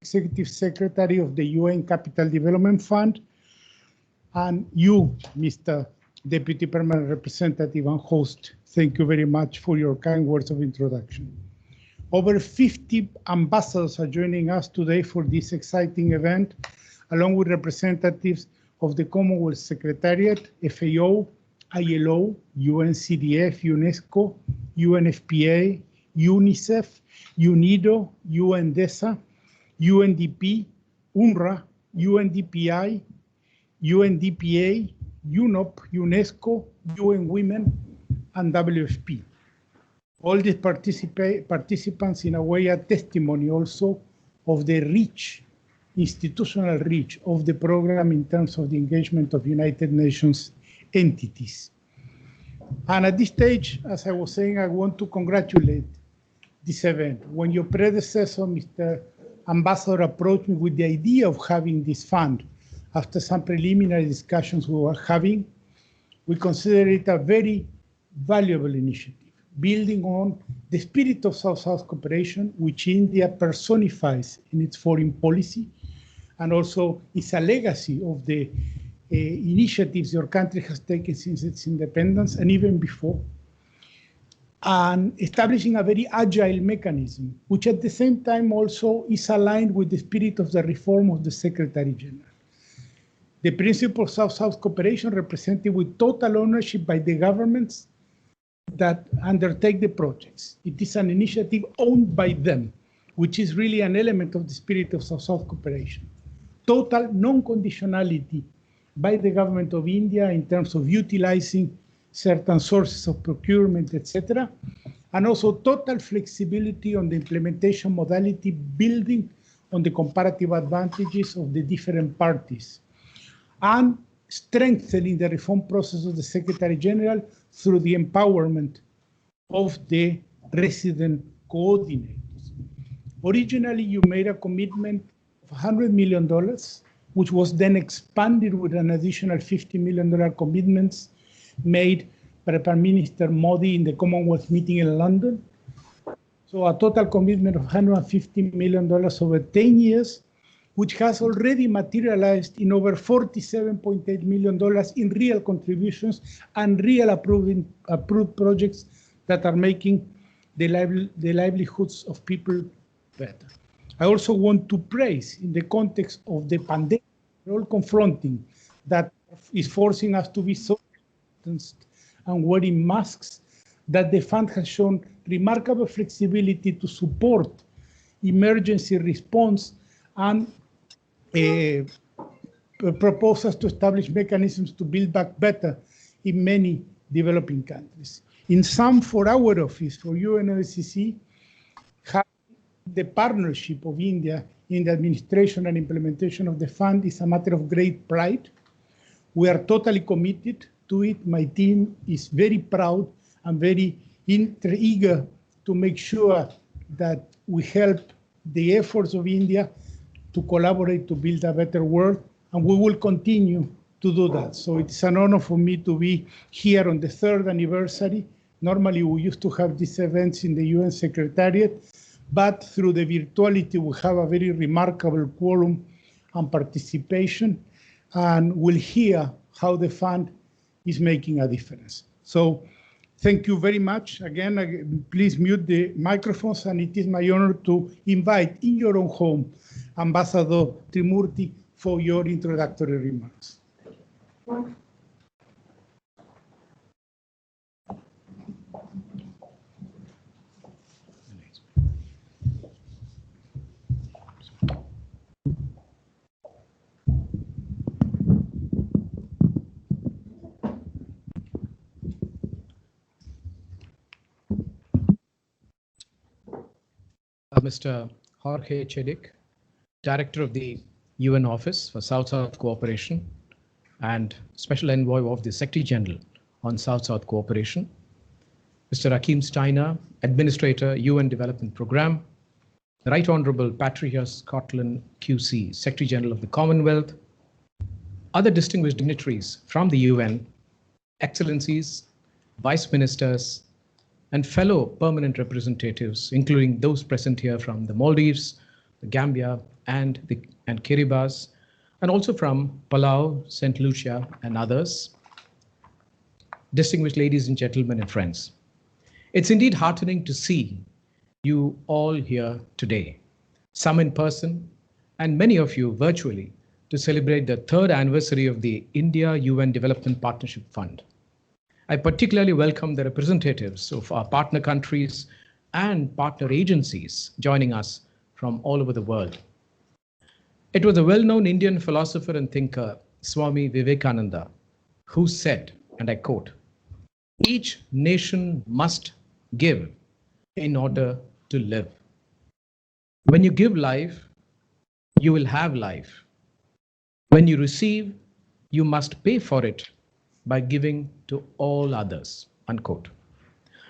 Executive Secretary of the UN Capital Development Fund, and you, Mr. Deputy Permanent Representative and host, thank you very much for your kind words of introduction. Over 50 ambassadors are joining us today for this exciting event, along with representatives of the Commonwealth Secretariat, FAO, ILO, UNCDF, UNESCO, UNFPA, UNICEF, UNIDO, UNDESA, UNDP, UNRWA, UNDPI, UNDPA, UNOP, UNESCO, UN Women, and WFP. All these participants in a way are testimony also of the reach, institutional reach of the program in terms of the engagement of United Nations entities. And at this stage, as I was saying, I want to congratulate this event. When your predecessor, Mr. Ambassador, approached me with the idea of having this fund, after some preliminary discussions we were having, we consider it a very valuable initiative, building on the spirit of South-South cooperation, which India personifies in its foreign policy, and also is a legacy of the initiatives your country has taken since its independence and even before, and establishing a very agile mechanism, which at the same time also is aligned with the spirit of the reform of the Secretary General. The principle of South-South cooperation represented with total ownership by the governments that undertake the projects. It is an initiative owned by them, which is really an element of the spirit of South-South cooperation. Total non-conditionality by the government of India in terms of utilizing certain sources of procurement, etc., and also total flexibility on the implementation modality, building on the comparative advantages of the different parties, and strengthening the reform process of the Secretary General through the empowerment of the resident coordinators. Originally, you made a commitment of $100 million, which was then expanded with an additional $50 million commitments made by Prime Minister Modi in the Commonwealth meeting in London. So a total commitment of $150 million over 10 years, which has already materialized in over $47.8 million in real contributions and real approved projects that are making the livelihoods of people better. I also want to praise, in the context of the pandemic we're all confronting, that is forcing us to be so distanced and wearing masks, that the fund has shown remarkable flexibility to support emergency response and proposals to establish mechanisms to build back better in many developing countries. In some, for our office, for UNOSSC, the partnership of India in the administration and implementation of the fund is a matter of great pride. We are totally committed to it. My team is very proud and very eager to make sure that we help the efforts of India to collaborate to build a better world, and we will continue to do that. So it's an honor for me to be here on the 3rd anniversary. Normally, we used to have these events in the UN Secretariat, but through the virtuality, we have a very remarkable quorum and participation, and we'll hear how the fund is making a difference. So thank you very much. Again, please mute the microphones, and it is my honor to invite in your own home Ambassador Trimurti for your introductory remarks. Mr. Jorge Chedic, Director of the UN Office for South-South Cooperation and Special Envoy of the Secretary General on South-South Cooperation. Mr. Akim Steiner, Administrator, UN Development Programme. The Right Honourable Patricia Scotland QC, Secretary General of the Commonwealth. Other distinguished dignitaries from the UN, Excellencies, Vice Ministers, and fellow permanent representatives, including those present here from the Maldives, Gambia, and Kiribati, and also from Palau, St. Lucia, and others. Distinguished ladies and gentlemen and friends, it's indeed heartening to see you all here today, some in person and many of you virtually, to celebrate the 3rd anniversary of the India-UN Development Partnership Fund. I particularly welcome the representatives of our partner countries and partner agencies joining us from all over the world. It was a well-known Indian philosopher and thinker, Swami Vivekananda, who said, and I quote, "Each nation must give in order to live. When you give life, you will have life. When you receive, you must pay for it by giving to all others," unquote.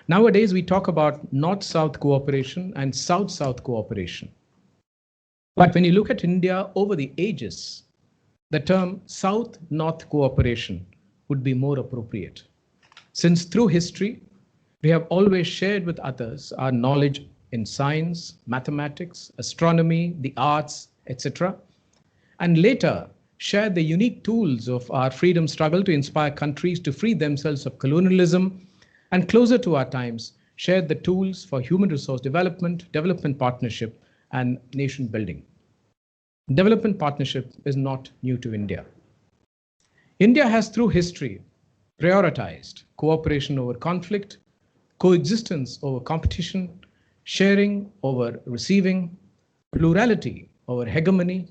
Nowadays, we talk about North-South cooperation and South-South cooperation. But when you look at India over the ages, the term South-North cooperation would be more appropriate. Since through history, we have always shared with others our knowledge in science, mathematics, astronomy, the arts, etc., and later shared the unique tools of our freedom struggle to inspire countries to free themselves of colonialism, and closer to our times, shared the tools for human resource development, development partnership, and nation building. Development partnership is not new to India. India has, through history, prioritized cooperation over conflict, coexistence over competition, sharing over receiving, plurality over hegemony,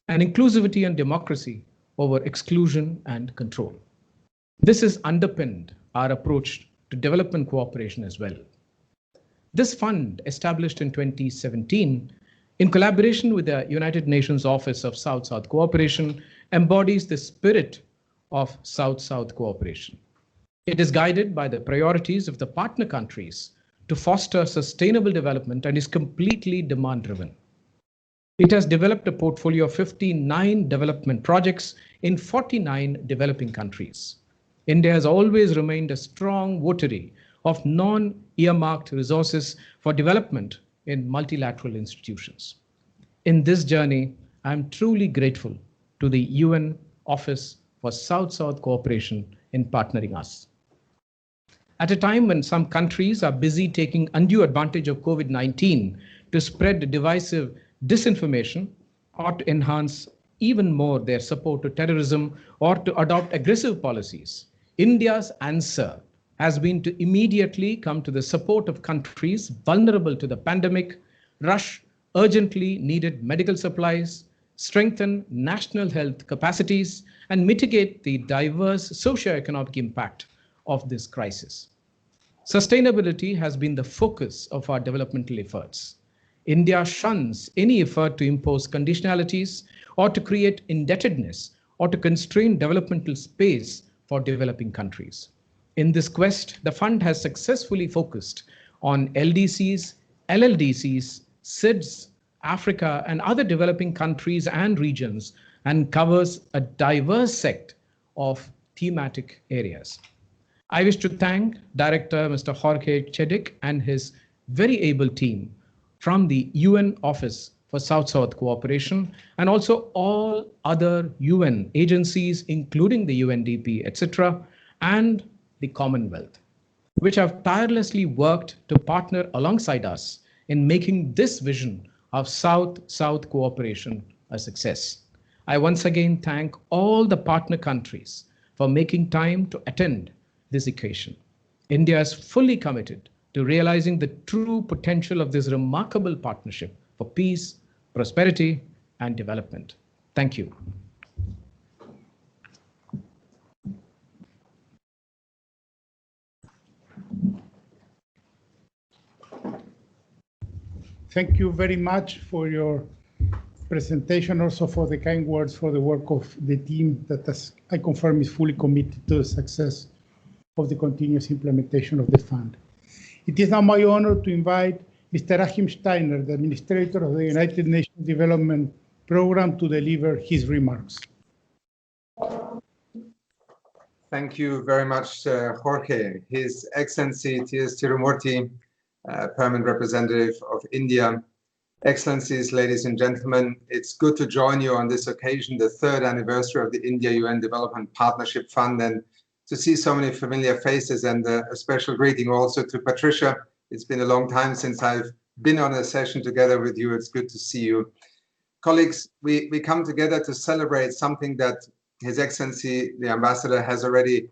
and inclusivity and democracy over exclusion and control. This has underpinned our approach to development cooperation as well. This fund, established in 2017, in collaboration with the United Nations Office of South-South Cooperation, embodies the spirit of South-South cooperation. It is guided by the priorities of the partner countries to foster sustainable development and is completely demand-driven. It has developed a portfolio of 59 development projects in 49 developing countries. India has always remained a strong votary of non-earmarked resources for development in multilateral institutions. In this journey, I am truly grateful to the UN Office for South-South Cooperation in partnering us. At a time when some countries are busy taking undue advantage of COVID-19 to spread divisive disinformation or to enhance even more their support to terrorism or to adopt aggressive policies, India's answer has been to immediately come to the support of countries vulnerable to the pandemic, rush urgently needed medical supplies, strengthen national health capacities, and mitigate the diverse socio-economic impact of this crisis. Sustainability has been the focus of our developmental efforts. India shuns any effort to impose conditionalities or to create indebtedness or to constrain developmental space for developing countries. In this quest, the fund has successfully focused on LDCs, LLDCs, SIDS, Africa, and other developing countries and regions, and covers a diverse set of thematic areas. I wish to thank Director Mr. Jorge Chedic and his very able team from the UN Office for South-South Cooperation, and also all other UN agencies, including the UNDP, etc., and the Commonwealth, which have tirelessly worked to partner alongside us in making this vision of South-South cooperation a success. I once again thank all the partner countries for making time to attend this occasion. India is fully committed to realizing the true potential of this remarkable partnership for peace, prosperity, and development. Thank you. Thank you very much for your presentation, also for the kind words for the work of the team that, as I confirm, is fully committed to the success of the continuous implementation of the fund. It is now my honor to invite Mr. Achim Steiner, the Administrator of the United Nations Development Program, to deliver his remarks. Thank you very much, Jorge. His Excellency T.S. Tirumurti, Permanent Representative of India Excellencies, ladies and gentlemen, it's good to join you on this occasion, the third anniversary of the India-UN Development Partnership Fund, and to see so many familiar faces, and a special greeting also to Patricia. It's been a long time since I've been on a session together with you. It's good to see you. Colleagues, we come together to celebrate something that His Excellency, the Ambassador, has already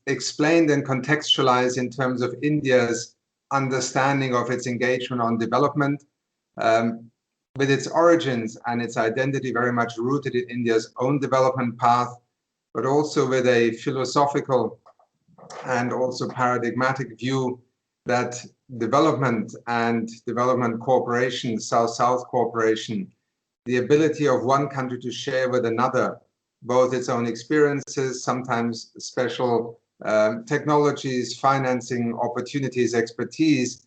explained and contextualized in terms of India's understanding of its engagement on development, with its origins and its identity very much rooted in India's own development path, but also with a philosophical and also paradigmatic view that development and development cooperation, South-South cooperation, the ability of one country to share with another both its own experiences, sometimes special technologies, financing opportunities, expertise,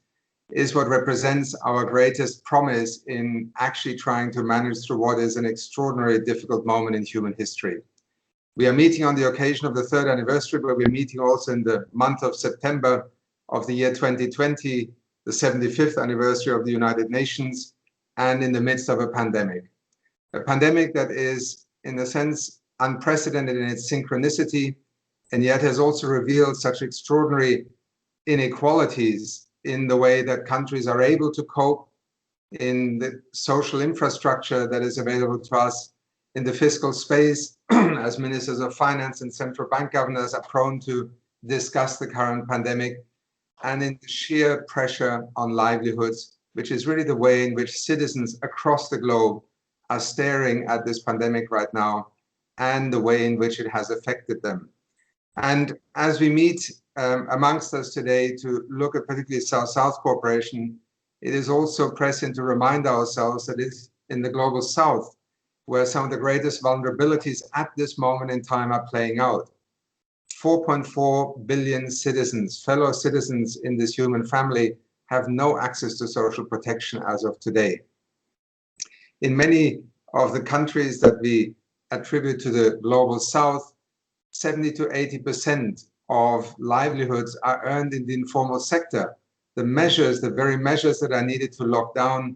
is what represents our greatest promise in actually trying to manage through what is an extraordinarily difficult moment in human history. We are meeting on the occasion of the third anniversary, but we're meeting also in the month of September of the year 2020, the 75th anniversary of the United Nations, and in the midst of a pandemic. A pandemic that is, in a sense, unprecedented in its synchronicity, and yet has also revealed such extraordinary inequalities in the way that countries are able to cope, in the social infrastructure that is available to us, in the fiscal space, as ministers of finance and central bank governors are prone to discuss the current pandemic, and in the sheer pressure on livelihoods, which is really the way in which citizens across the globe are staring at this pandemic right now, and the way in which it has affected them. And as we meet amongst us today to look at particularly South-South cooperation, it is also pressing to remind ourselves that it's in the global South where some of the greatest vulnerabilities at this moment in time are playing out. 4.4 billion citizens, fellow citizens in this human family, have no access to social protection as of today. In many of the countries that we attribute to the global South, 70 to 80% of livelihoods are earned in the informal sector. The measures, the very measures that are needed to lock down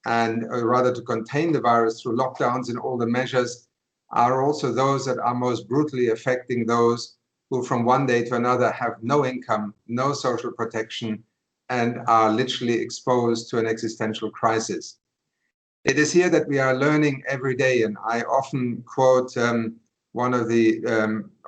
and rather to contain the virus through lockdowns, and all the measures are also those that are most brutally affecting those who from one day to another have no income, no social protection, and are literally exposed to an existential crisis. It is here that we are learning every day, and I often quote one of the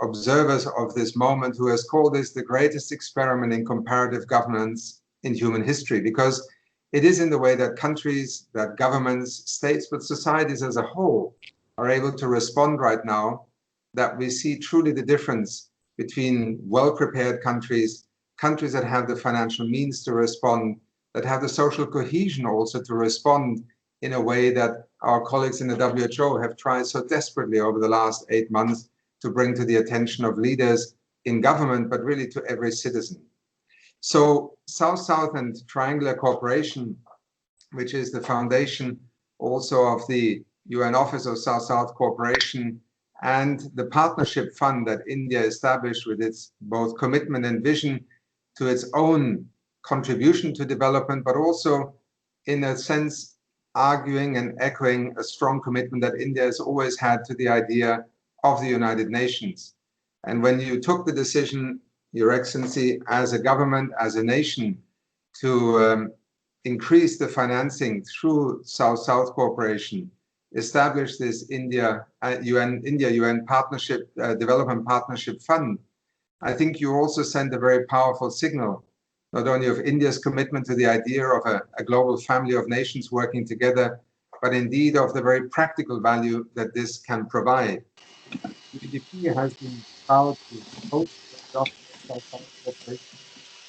observers of this moment who has called this the greatest experiment in comparative governance in human history, because it is in the way that countries, that governments, states, but societies as a whole are able to respond right now that we see truly the difference between well-prepared countries, countries that have the financial means to respond, that have the social cohesion also to respond in a way that our colleagues in the WHO have tried so desperately over the last 8 months to bring to the attention of leaders in government, but really to every citizen. So South-South and triangular cooperation, which is the foundation also of the UN Office of South-South Cooperation and the partnership fund that India established with its both commitment and vision to its own contribution to development, but also in a sense arguing and echoing a strong commitment that India has always had to the idea of the United Nations. And when you took the decision, Your Excellency, as a government, as a nation, to increase the financing through South-South cooperation, establish this India-UN Partnership Development Partnership Fund, I think you also send a very powerful signal, not only of India's commitment to the idea of a global family of nations working together, but indeed of the very practical value that this can provide. UNDP has been proud to host the South-South cooperation,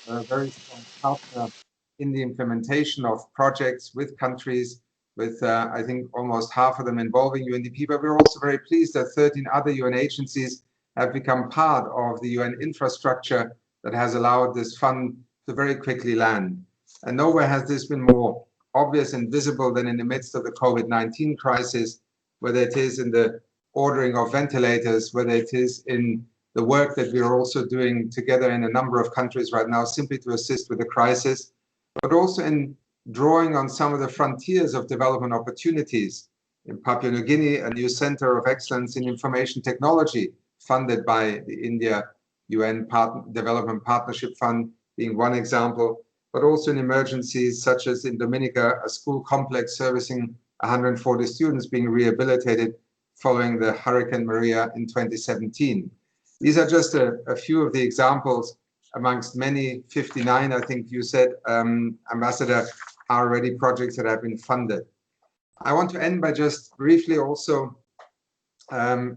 a very strong partner in the implementation of projects with countries, with I think almost half of them involving UNDP, but we're also very pleased that 13 other UN agencies have become part of the UN infrastructure that has allowed this fund to very quickly land. And nowhere has this been more obvious and visible than in the midst of the COVID-19 crisis, whether it is in the ordering of ventilators, whether it is in the work that we are also doing together in a number of countries right now, simply to assist with the crisis, but also in drawing on some of the frontiers of development opportunities. In Papua New Guinea, a new center of excellence in information technology funded by the India UN Development Partnership Fund being one example, but also in emergencies such as in Dominica, a school complex servicing 140 students being rehabilitated following the Hurricane Maria in 2017. These are just a few of the examples amongst many, 59, I think you said, Ambassador, are already projects that have been funded. I want to end by just briefly also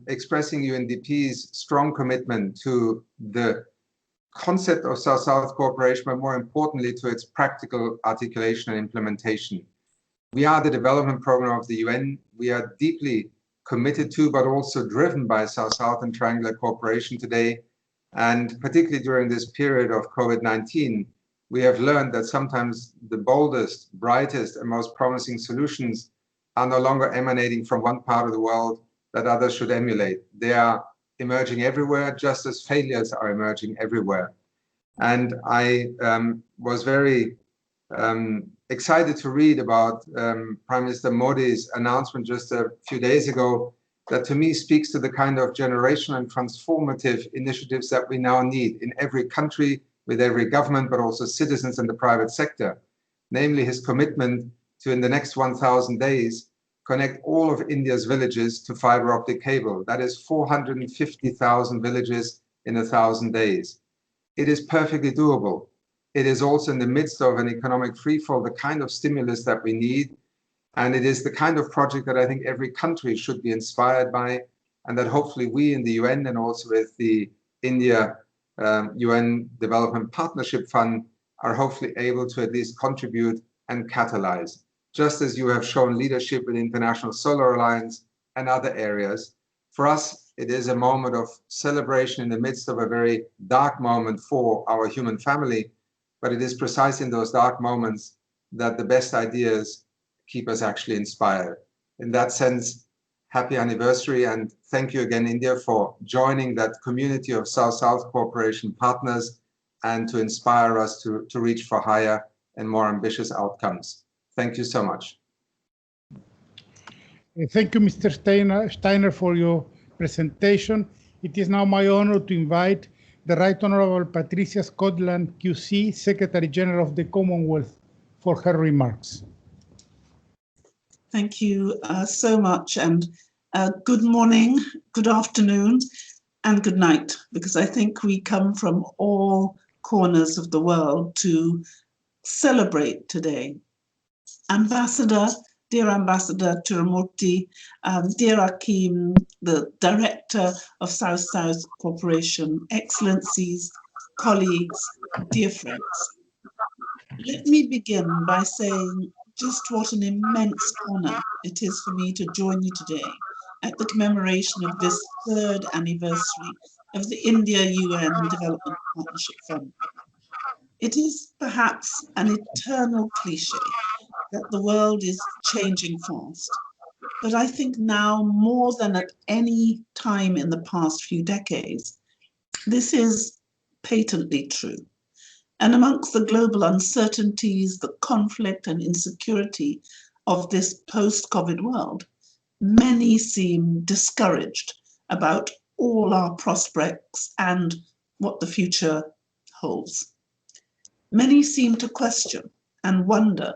expressing UNDP's strong commitment to the concept of South-South cooperation, but more importantly to its practical articulation and implementation. We are the development program of the UN. We are deeply committed to, but also driven by South-South and triangular cooperation today. And particularly during this period of COVID-19, we have learned that sometimes the boldest, brightest, and most promising solutions are no longer emanating from one part of the world that others should emulate. They are emerging everywhere, just as failures are emerging everywhere. And I was very excited to read about Prime Minister Modi's announcement just a few days ago that to me speaks to the kind of generational and transformative initiatives that we now need in every country, with every government, but also citizens and the private sector. Namely, his commitment to, in the next 1,000 days, connect all of India's villages to fiber optic cable. That is 450,000 villages in 1,000 days. It is perfectly doable. It is also in the midst of an economic freefall, the kind of stimulus that we need. And it is the kind of project that I think every country should be inspired by, and that hopefully we in the UN and also with the India UN Development Partnership Fund are hopefully able to at least contribute and catalyze. Just as you have shown leadership with the International Solar Alliance and other areas, for us, it is a moment of celebration in the midst of a very dark moment for our human family, but it is precisely in those dark moments that the best ideas keep us actually inspired. In that sense, happy anniversary, and thank you again, India, for joining that community of South-South cooperation partners and to inspire us to reach for higher and more ambitious outcomes. Thank you so much. Thank you, Mr. Steiner, for your presentation. It is now my honor to invite the Right Honorable Patricia Scotland, QC, Secretary General of the Commonwealth, for her remarks. Thank you so much, and good morning, good afternoon, and good night, because I think we come from all corners of the world to celebrate today. Ambassador, dear Ambassador Tirumoorthy, dear Akim, the Director of South-South Cooperation, Excellencies, colleagues, dear friends. Let me begin by saying just what an immense honor it is for me to join you today at the commemoration of this 3rd anniversary of the India-UN Development Partnership Fund. It is perhaps an eternal cliche that the world is changing fast, but I think now more than at any time in the past few decades, this is patently true. And amongst the global uncertainties, the conflict and insecurity of this post-COVID world, many seem discouraged about all our prospects and what the future holds. Many seem to question and wonder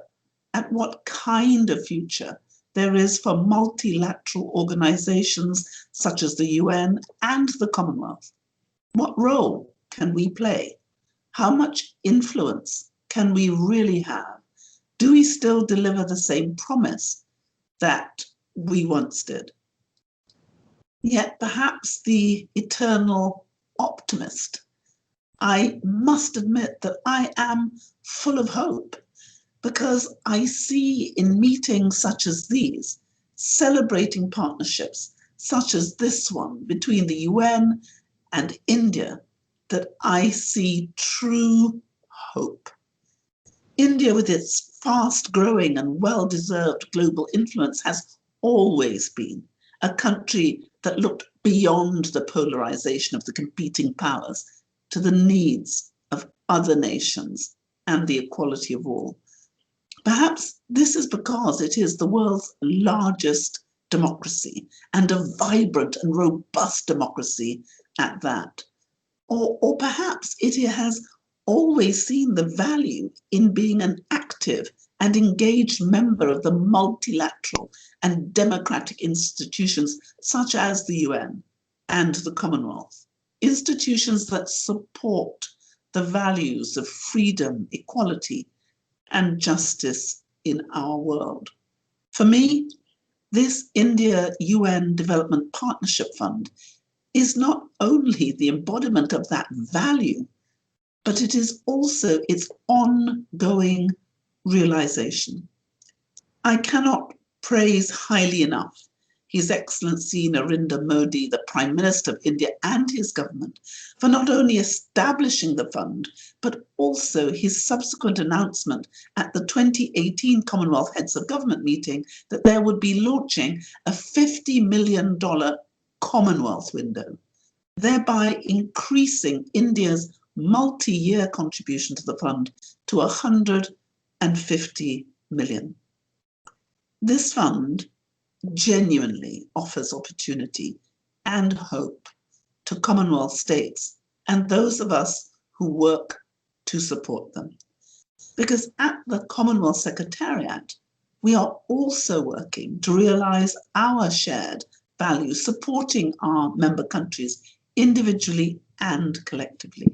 at what kind of future there is for multilateral organizations such as the UN and the Commonwealth. What role can we play? How much influence can we really have? Do we still deliver the same promise that we once did? Yet perhaps the eternal optimist, I must admit that I am full of hope, because I see in meetings such as these, celebrating partnerships such as this one between the UN and India, that I see true hope. India, with its fast-growing and well-deserved global influence, has always been a country that looked beyond the polarization of the competing powers to the needs of other nations and the equality of all. Perhaps this is because it is the world's largest democracy, and a vibrant and robust democracy at that. Or perhaps it has always seen the value in being an active and engaged member of the multilateral and democratic institutions such as the UN and the Commonwealth, institutions that support the values of freedom, equality, and justice in our world. For me, this India-UN Development Partnership Fund is not only the embodiment of that value, but it is also its ongoing realization. I cannot praise highly enough His Excellency Narendra Modi, the Prime Minister of India, and his government for not only establishing the fund, but also his subsequent announcement at the 2018 Commonwealth Heads of Government meeting that there would be launching a $50 million Commonwealth window, thereby increasing India's multi-year contribution to the fund to 150 million. This fund genuinely offers opportunity and hope to Commonwealth states and those of us who work to support them. Because at the Commonwealth Secretariat, we are also working to realise our shared values, supporting our member countries individually and collectively.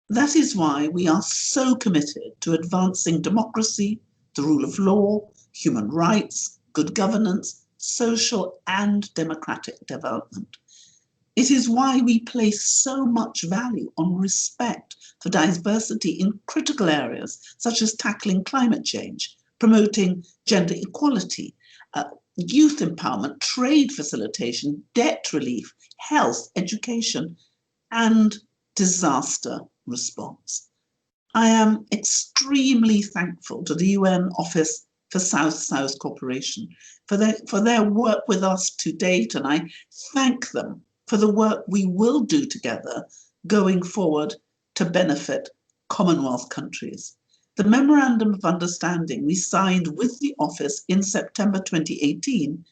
That is why we are so committed to advancing democracy, the rule of law, human rights, good governance, social and democratic development. It is why we place so much value on respect for diversity in critical areas, such as tackling climate change, promoting gender equality, youth empowerment, trade facilitation, debt relief, health, education, and disaster response. I am extremely thankful to the UN Office for South-South Cooperation for their work with us to date, and I thank them for the work we will do together going forward to benefit Commonwealth countries. The Memorandum of Understanding we signed with the Office in September 2018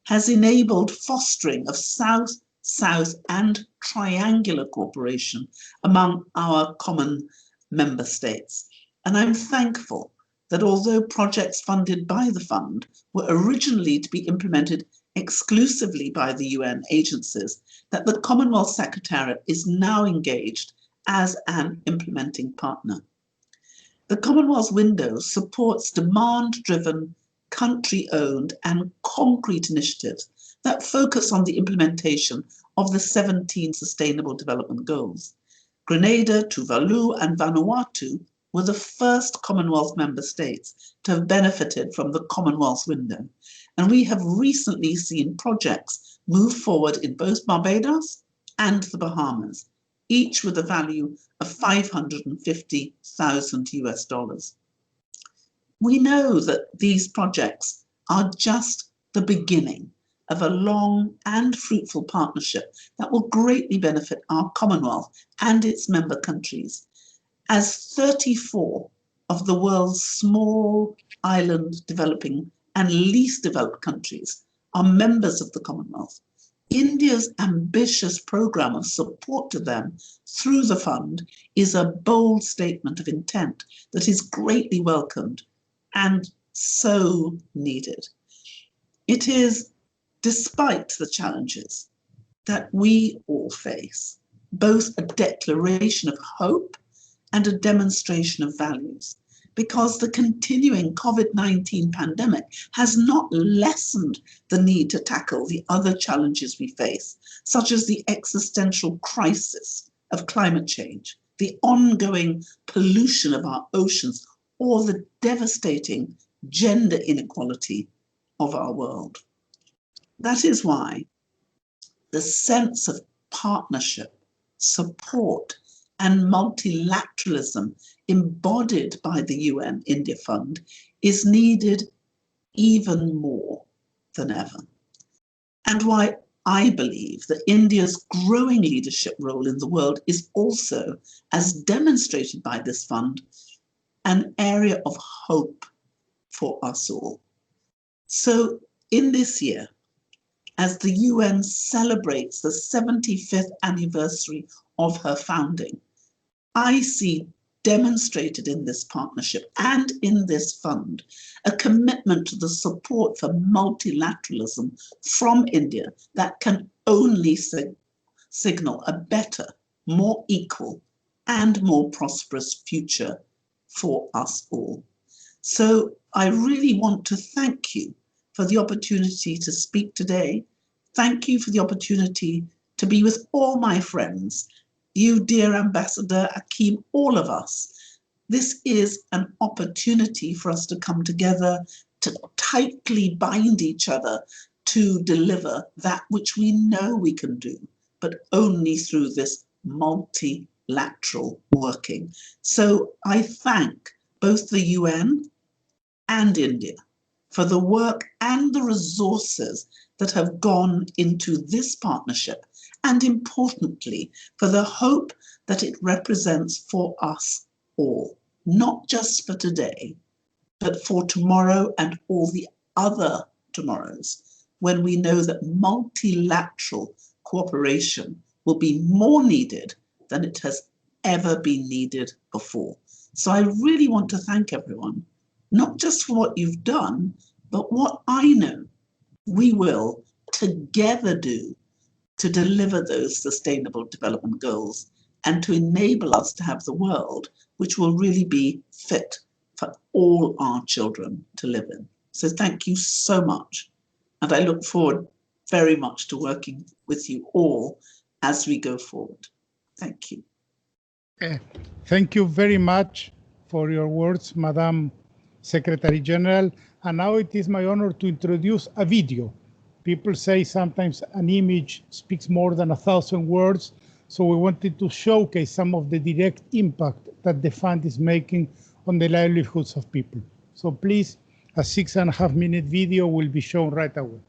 has enabled fostering of South-South and triangular cooperation among our common member states. And I'm thankful that although projects funded by the fund were originally to be implemented exclusively by the UN agencies, that the Commonwealth Secretariat is now engaged as an implementing partner. The Commonwealth window supports demand-driven, country-owned and concrete initiatives that focus on the implementation of the 17 Sustainable Development Goals. Grenada, Tuvalu and Vanuatu were the first Commonwealth member states to have benefited from the Commonwealth window. And we have recently seen projects move forward in both Barbados and the Bahamas, each with a value of $550,000 US. We know that these projects are just the beginning of a long and fruitful partnership that will greatly benefit our Commonwealth and its member countries, as 34 of the world's small island developing and least developed countries are members of the Commonwealth. India's ambitious programme of support to them through the fund is a bold statement of intent that is greatly welcomed and so needed. It is, despite the challenges that we all face, both a declaration of hope and a demonstration of values, because the continuing COVID-19 pandemic has not lessened the need to tackle the other challenges we face, such as the existential crisis of climate change, the ongoing pollution of our oceans, or the devastating gender inequality of our world. That is why the sense of partnership, support, and multilateralism embodied by the UN India Fund is needed even more than ever. And why I believe that India's growing leadership role in the world is also, as demonstrated by this fund, an area of hope for us all. So in this year, as the UN celebrates the 75th anniversary of her founding, I see demonstrated in this partnership and in this fund a commitment to the support for multilateralism from India that can only signal a better, more equal, and more prosperous future for us all. So I really want to thank you for the opportunity to speak today. Thank you for the opportunity to be with all my friends, you, dear Ambassador Akeem, all of us. This is an opportunity for us to come together, to tightly bind each other, to deliver that which we know we can do, but only through this multilateral working. So I thank both the UN and India for the work and the resources that have gone into this partnership, and importantly, for the hope that it represents for us all, not just for today, but for tomorrow and all the other tomorrows, when we know that multilateral cooperation will be more needed than it has ever been needed before. So I really want to thank everyone, not just for what you've done, but what I know we will together do to deliver those sustainable development goals and to enable us to have the world which will really be fit for all our children to live in. So thank you so much. And I look forward very much to working with you all as we go forward. Thank you. Thank you very much for your words, Madam Secretary General. And now it is my honor to introduce a video. People say sometimes an image speaks more than 1,000 words. So we wanted to showcase some of the direct impact that the fund is making on the livelihoods of people. So please, a 6.5-minute video will be shown right away.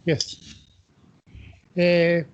Yes. Okay.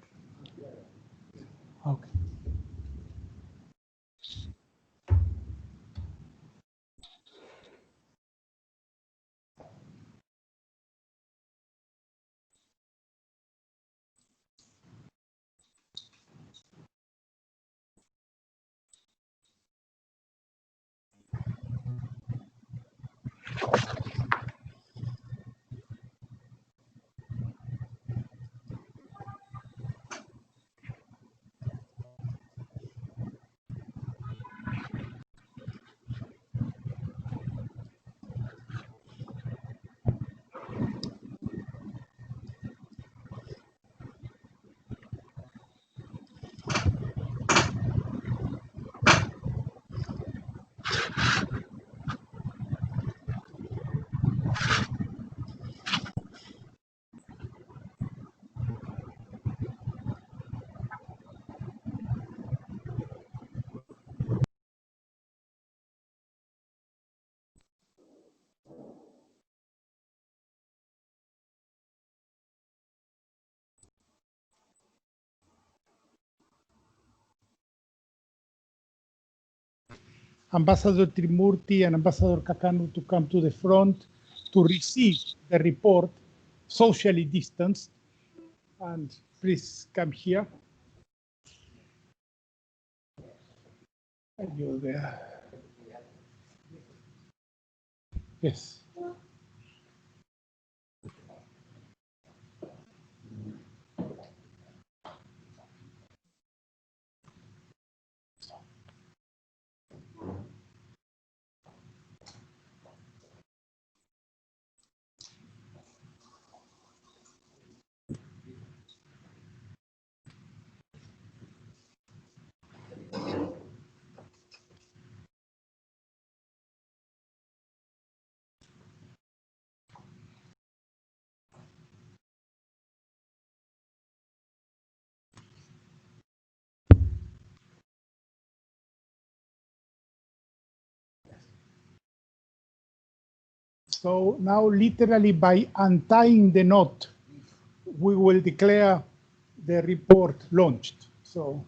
Ambassador Trimurti and Ambassador Kakanu to come to the front to receive the report, socially distanced. And please come here. Are you there? Yes. So now literally by untying the knot, we will declare the report launched. So.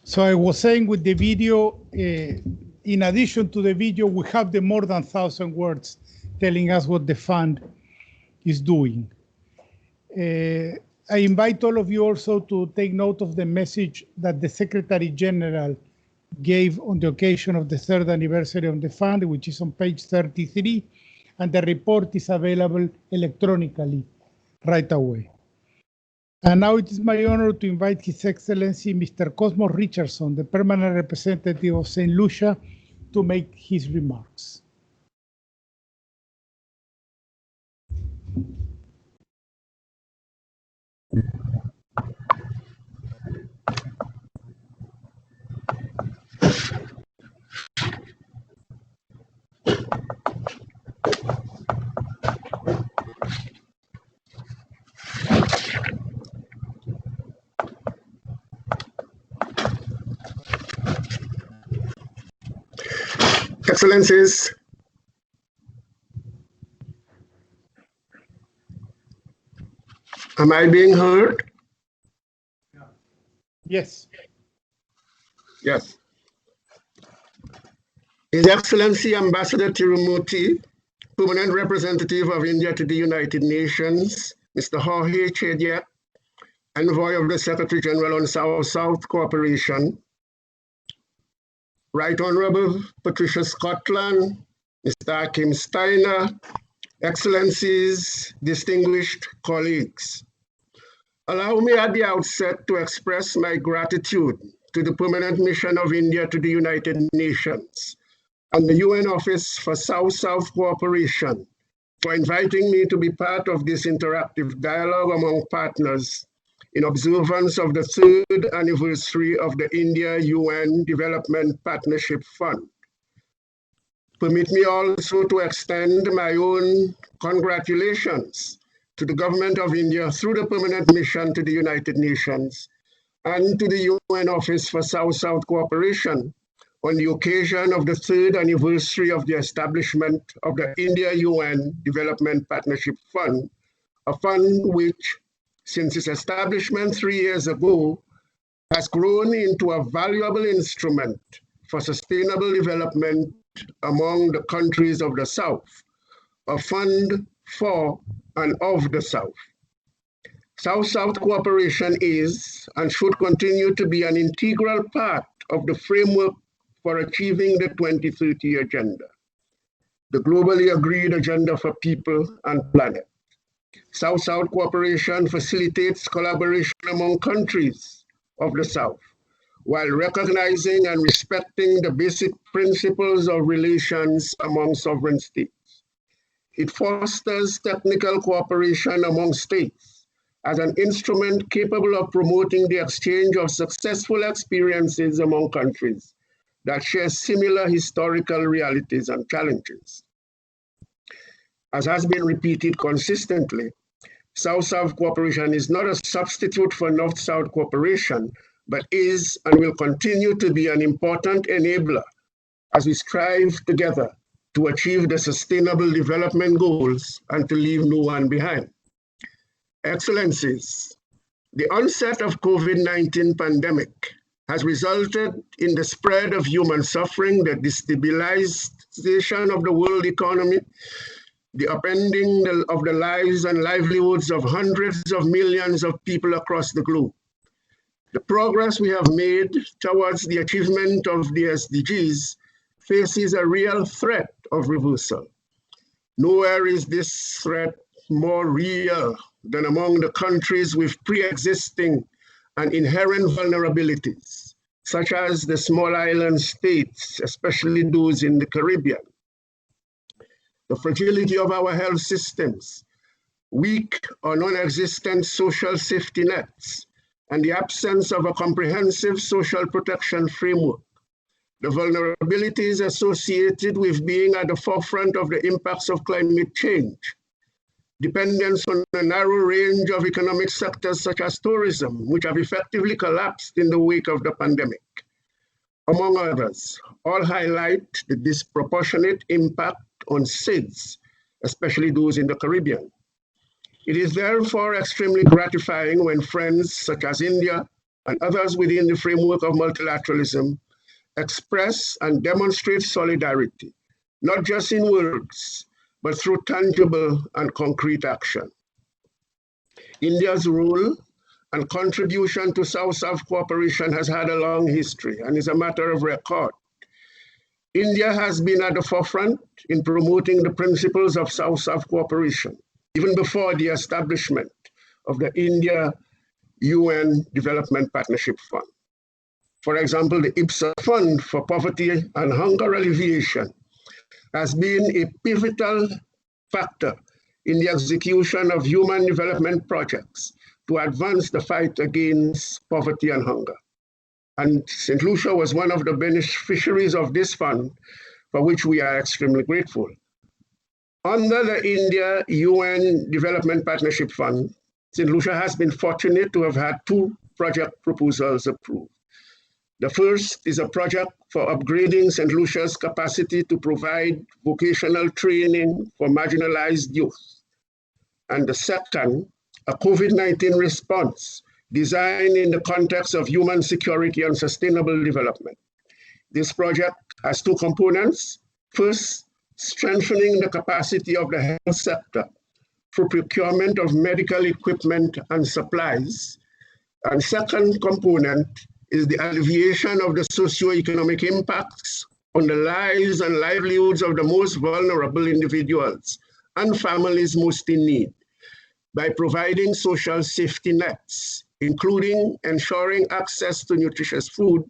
So I was saying with the video, in addition to the video, we have the more than 1,000 words telling us what the fund is doing. I invite all of you also to take note of the message that the Secretary General gave on the occasion of the 3rd anniversary of the fund, which is on page 33, and the report is available electronically right away. And now it is my honor to invite His Excellency Mr. Cosmos Richardson, the permanent representative of St. Lucia, to make his remarks. Excellencies, am I being heard? Yes. Yes. His Excellency Ambassador Tirumuti, Permanent Representative of India to the United Nations, Mr. Jorge Chediak, Envoy of the Secretary General on South-South Cooperation, Right Honorable Patricia Scotland, Mr. Akim Steiner, Excellencies, distinguished colleagues. Allow me at the outset to express my gratitude to the Permanent Mission of India to the United Nations and the UN Office for South-South Cooperation for inviting me to be part of this interactive dialogue among partners in observance of the 3rd anniversary of the India-UN Development Partnership Fund. Permit me also to extend my own congratulations to the Government of India through the Permanent Mission to the United Nations and to the UN Office for South-South Cooperation on the occasion of the 3rd anniversary of the establishment of the India-UN Development Partnership Fund, a fund which, since its establishment 3 years ago, has grown into a valuable instrument for sustainable development among the countries of the South, a fund for and of the South. South-South cooperation is and should continue to be an integral part of the framework for achieving the 2030 Agenda, the globally agreed agenda for people and planet. South-South cooperation facilitates collaboration among countries of the South, while recognizing and respecting the basic principles of relations among sovereign states. It fosters technical cooperation among states as an instrument capable of promoting the exchange of successful experiences among countries that share similar historical realities and challenges. As has been repeated consistently, South-South cooperation is not a substitute for North-South cooperation, but is and will continue to be an important enabler as we strive together to achieve the Sustainable Development Goals and to leave no one behind. Excellencies, the onset of COVID-19 pandemic has resulted in the spread of human suffering, the destabilization of the world economy, the upending of the lives and livelihoods of hundreds of millions of people across the globe. The progress we have made towards the achievement of the SDGs faces a real threat of reversal. Nowhere is this threat more real than among the countries with pre-existing and inherent vulnerabilities, such as the small island states, especially those in the Caribbean. The fragility of our health systems, weak or non-existent social safety nets, and the absence of a comprehensive social protection framework. The vulnerabilities associated with being at the forefront of the impacts of climate change, dependence on a narrow range of economic sectors such as tourism, which have effectively collapsed in the wake of the pandemic, among others, all highlight the disproportionate impact on SIDS, especially those in the Caribbean. It is therefore extremely gratifying when friends such as India and others within the framework of multilateralism express and demonstrate solidarity, not just in words, but through tangible and concrete action. India's role and contribution to South-South cooperation has had a long history and is a matter of record. India has been at the forefront in promoting the principles of South-South cooperation, even before the establishment of the India-UN Development Partnership Fund. For example, the IPSA Fund for Poverty and Hunger Alleviation has been a pivotal factor in the execution of human development projects to advance the fight against poverty and hunger. And St. Lucia was one of the beneficiaries of this fund, for which we are extremely grateful. Under the India-UN Development Partnership Fund, St. Lucia has been fortunate to have had 2 project proposals approved. The first is a project for upgrading St. Lucia's capacity to provide vocational training for marginalized youth. And the second, a COVID-19 response designed in the context of human security and sustainable development. This project has 2 components. First, strengthening the capacity of the health sector through procurement of medical equipment and supplies. And second component is the alleviation of the socio-economic impacts on the lives and livelihoods of the most vulnerable individuals and families most in need by providing social safety nets, including ensuring access to nutritious food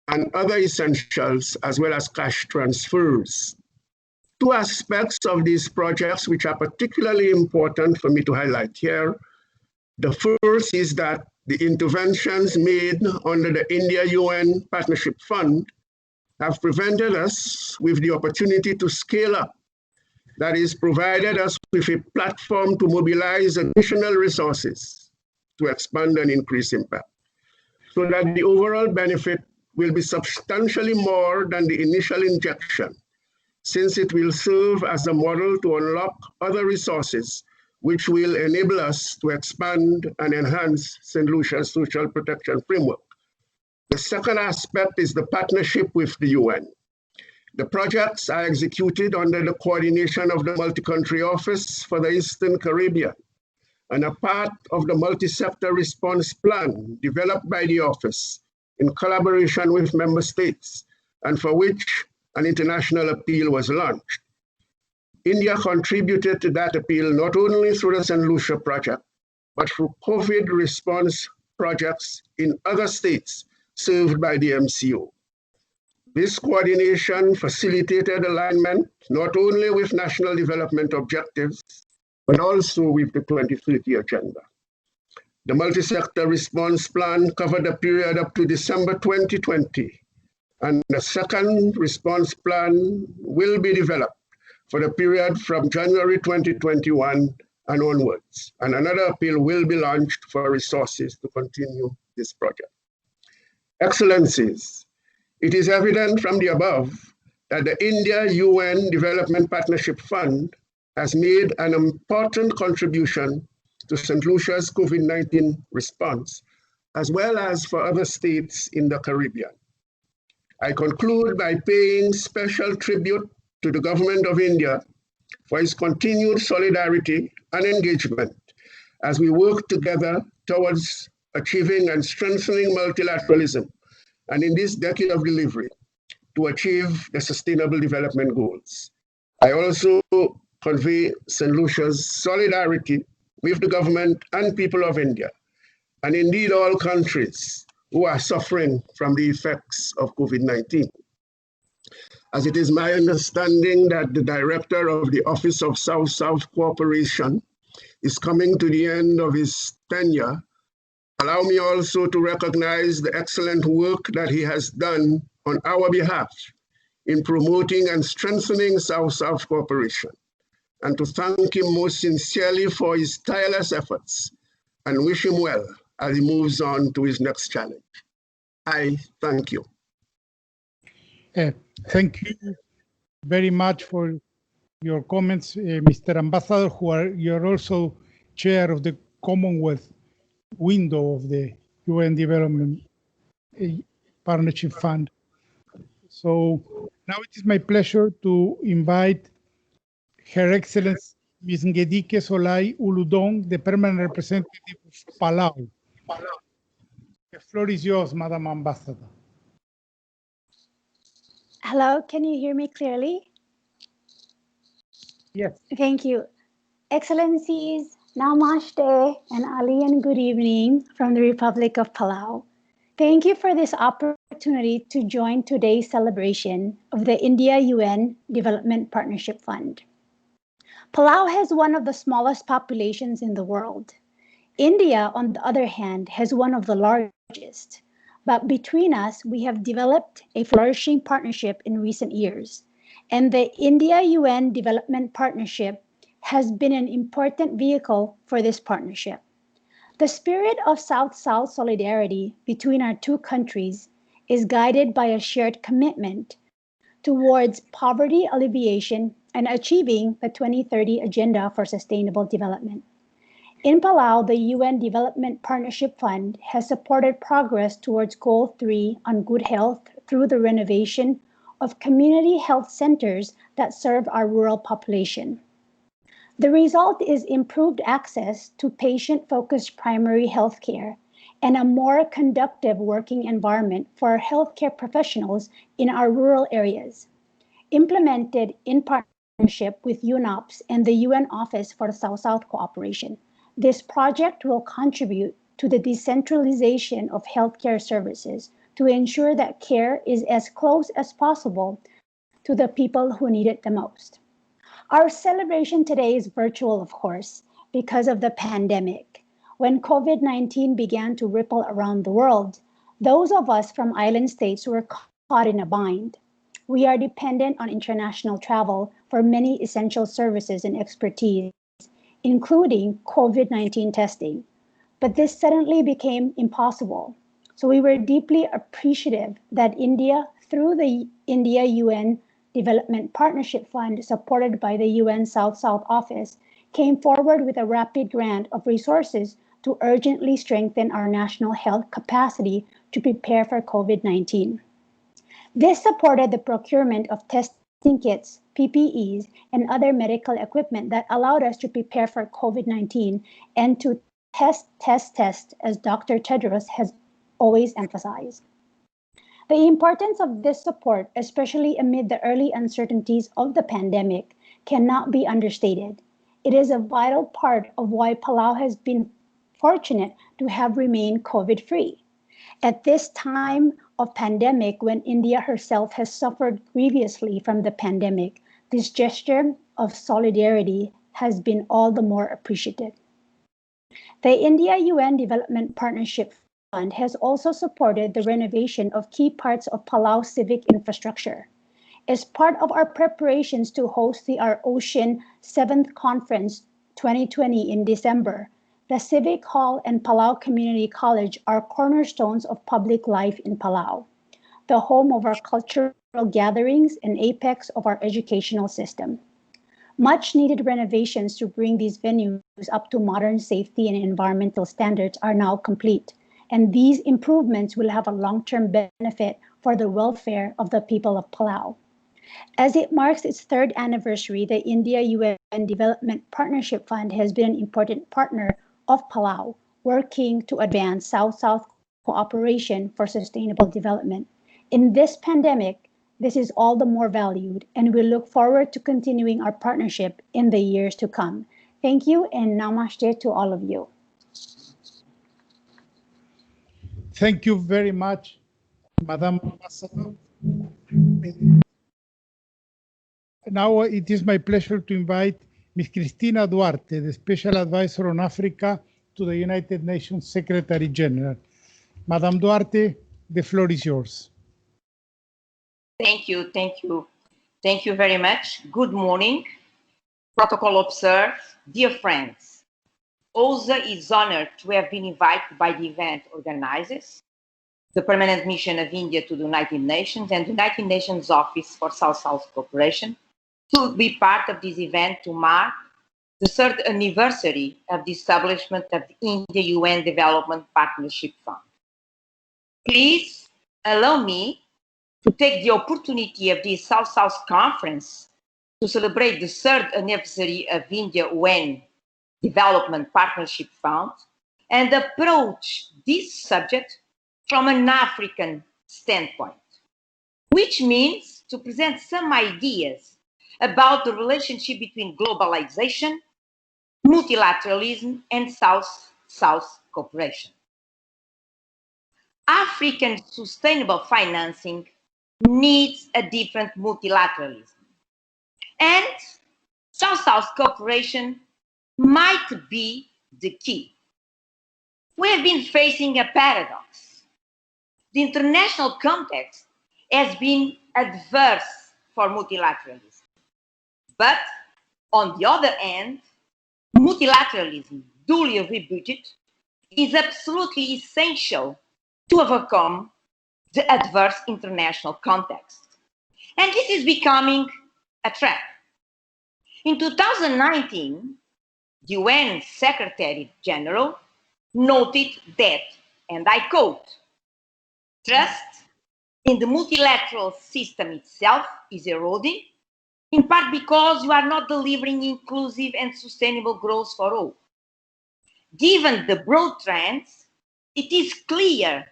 and other essentials, as well as cash transfers. 2 aspects of these projects which are particularly important for me to highlight here. The first is that the interventions made under the India-UN Partnership Fund have presented us with the opportunity to scale up. That is, provided us with a platform to mobilize additional resources to expand and increase impact, so that the overall benefit will be substantially more than the initial injection, since it will serve as a model to unlock other resources which will enable us to expand and enhance St. Lucia's social protection framework. The second aspect is the partnership with the UN. The projects are executed under the coordination of the Multi-Country Office for the Eastern Caribbean and are part of the multi-sector response plan developed by the office in collaboration with member states, and for which an international appeal was launched. India contributed to that appeal not only through the St. Lucia project, but through COVID response projects in other states served by the MCO. This coordination facilitated alignment not only with national development objectives, but also with the 2030 agenda. The multi-sector response plan covered a period up to December 2020, and the second response plan will be developed for the period from January 2021 and onwards. And another appeal will be launched for resources to continue this project. Excellencies, it is evident from the above that the India-UN Development Partnership Fund has made an important contribution to St. Lucia's COVID-19 response, as well as for other states in the Caribbean. I conclude by paying special tribute to the Government of India for its continued solidarity and engagement as we work together towards achieving and strengthening multilateralism, and in this decade of delivery, to achieve the Sustainable Development Goals. I also convey St. Lucia's solidarity with the government and people of India, and indeed all countries who are suffering from the effects of COVID-19. As it is my understanding that the director of the Office of South-South Cooperation is coming to the end of his tenure, allow me also to recognize the excellent work that he has done on our behalf in promoting and strengthening South-South cooperation, and to thank him most sincerely for his tireless efforts and wish him well as he moves on to his next challenge. I thank you. Thank you very much for your comments, Mr. Ambassador, you're also chair of the Commonwealth window of the UN Development Partnership Fund. So now it is my pleasure to invite Her Excellency Ms. Ngedike Solai Uludong, the Permanent Representative of Palau. The floor is yours, Madam Ambassador. Hello, can you hear me clearly? Yes. Thank you. Excellencies, Namaste and Alian good evening from the Republic of Palau. Thank you for this opportunity to join today's celebration of the India-UN Development Partnership Fund. Palau has one of the smallest populations in the world. India, on the other hand, has one of the largest. But between us, we have developed a flourishing partnership in recent years. And the India-UN Development Partnership has been an important vehicle for this partnership. The spirit of South-South solidarity between our two countries is guided by a shared commitment towards poverty alleviation and achieving the 2030 Agenda for Sustainable Development. In Palau, the UN Development Partnership Fund has supported progress towards Goal 3 on good health through the renovation of community health centers that serve our rural population. The result is improved access to patient-focused primary health care and a more conducive working environment for healthcare professionals in our rural areas. Implemented in partnership with UNOPS and the UN Office for South-South Cooperation, this project will contribute to the decentralization of healthcare services to ensure that care is as close as possible to the people who need it the most. Our celebration today is virtual, of course, because of the pandemic. When COVID-19 began to ripple around the world, those of us from island states were caught in a bind. We are dependent on international travel for many essential services and expertise, including COVID-19 testing. But this suddenly became impossible. So we were deeply appreciative that India, through the India-UN Development Partnership Fund, supported by the UN South-South Office, came forward with a rapid grant of resources to urgently strengthen our national health capacity to prepare for COVID-19. This supported the procurement of testing kits, PPEs, and other medical equipment that allowed us to prepare for COVID-19 and to test, as Dr. Tedros has always emphasized. The importance of this support, especially amid the early uncertainties of the pandemic, cannot be understated. It is a vital part of why Palau has been fortunate to have remained COVID-free. At this time of pandemic, when India herself has suffered grievously from the pandemic, this gesture of solidarity has been all the more appreciated. The India-UN Development Partnership Fund has also supported the renovation of key parts of Palau civic infrastructure. As part of our preparations to host our Ocean 7th Conference 2020 in December, the Civic Hall and Palau Community College are cornerstones of public life in Palau, the home of our cultural gatherings and apex of our educational system. Much needed renovations to bring these venues up to modern safety and environmental standards are now complete, and these improvements will have a long-term benefit for the welfare of the people of Palau. As it marks its 3rd anniversary, the India-UN Development Partnership Fund has been an important partner of Palau, working to advance South-South cooperation for sustainable development. In this pandemic, this is all the more valued, and we look forward to continuing our partnership in the years to come. Thank you, and namaste to all of you. Thank you very much, Madam Ambassador. Now it is my pleasure to invite Ms. Cristina Duarte, the Special Advisor on Africa to the United Nations Secretary General. Madam Duarte, the floor is yours. Thank you, thank you. Thank you very much. Good morning. Protocol observed. Dear friends, OSA is honored to have been invited by the event organizers, the Permanent Mission of India to the United Nations and the United Nations Office for South-South Cooperation to be part of this event to mark the 3rd anniversary of the establishment of the India-UN Development Partnership Fund. Please allow me to take the opportunity of this South-South Conference to celebrate the 3rd anniversary of India-UN Development Partnership Fund and approach this subject from an African standpoint, which means to present some ideas about the relationship between globalization, multilateralism, and South-South cooperation. African sustainable financing needs a different multilateralism, and South-South cooperation might be the key. We have been facing a paradox. The international context has been adverse for multilateralism. But on the other hand, multilateralism, duly rebooted, is absolutely essential to overcome the adverse international context. And this is becoming a trap. In 2019, the UN Secretary General noted that, and I quote, "Trust in the multilateral system itself is eroding, in part because you are not delivering inclusive and sustainable growth for all. Given the broad trends, it is clear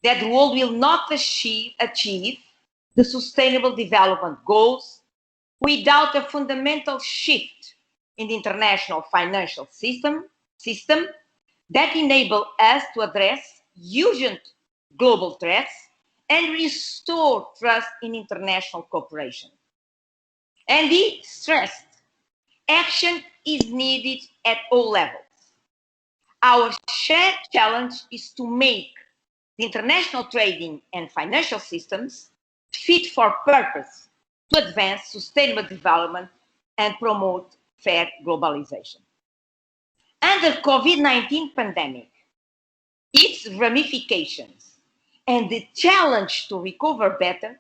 that the world will not achieve the sustainable development goals without a fundamental shift in the international financial system that enable us to address urgent global threats and restore trust in international cooperation." And he stressed, action is needed at all levels. Our shared challenge is to make the international trading and financial systems fit for purpose to advance sustainable development and promote fair globalization. Under COVID-19 pandemic, its ramifications, and the challenge to recover better,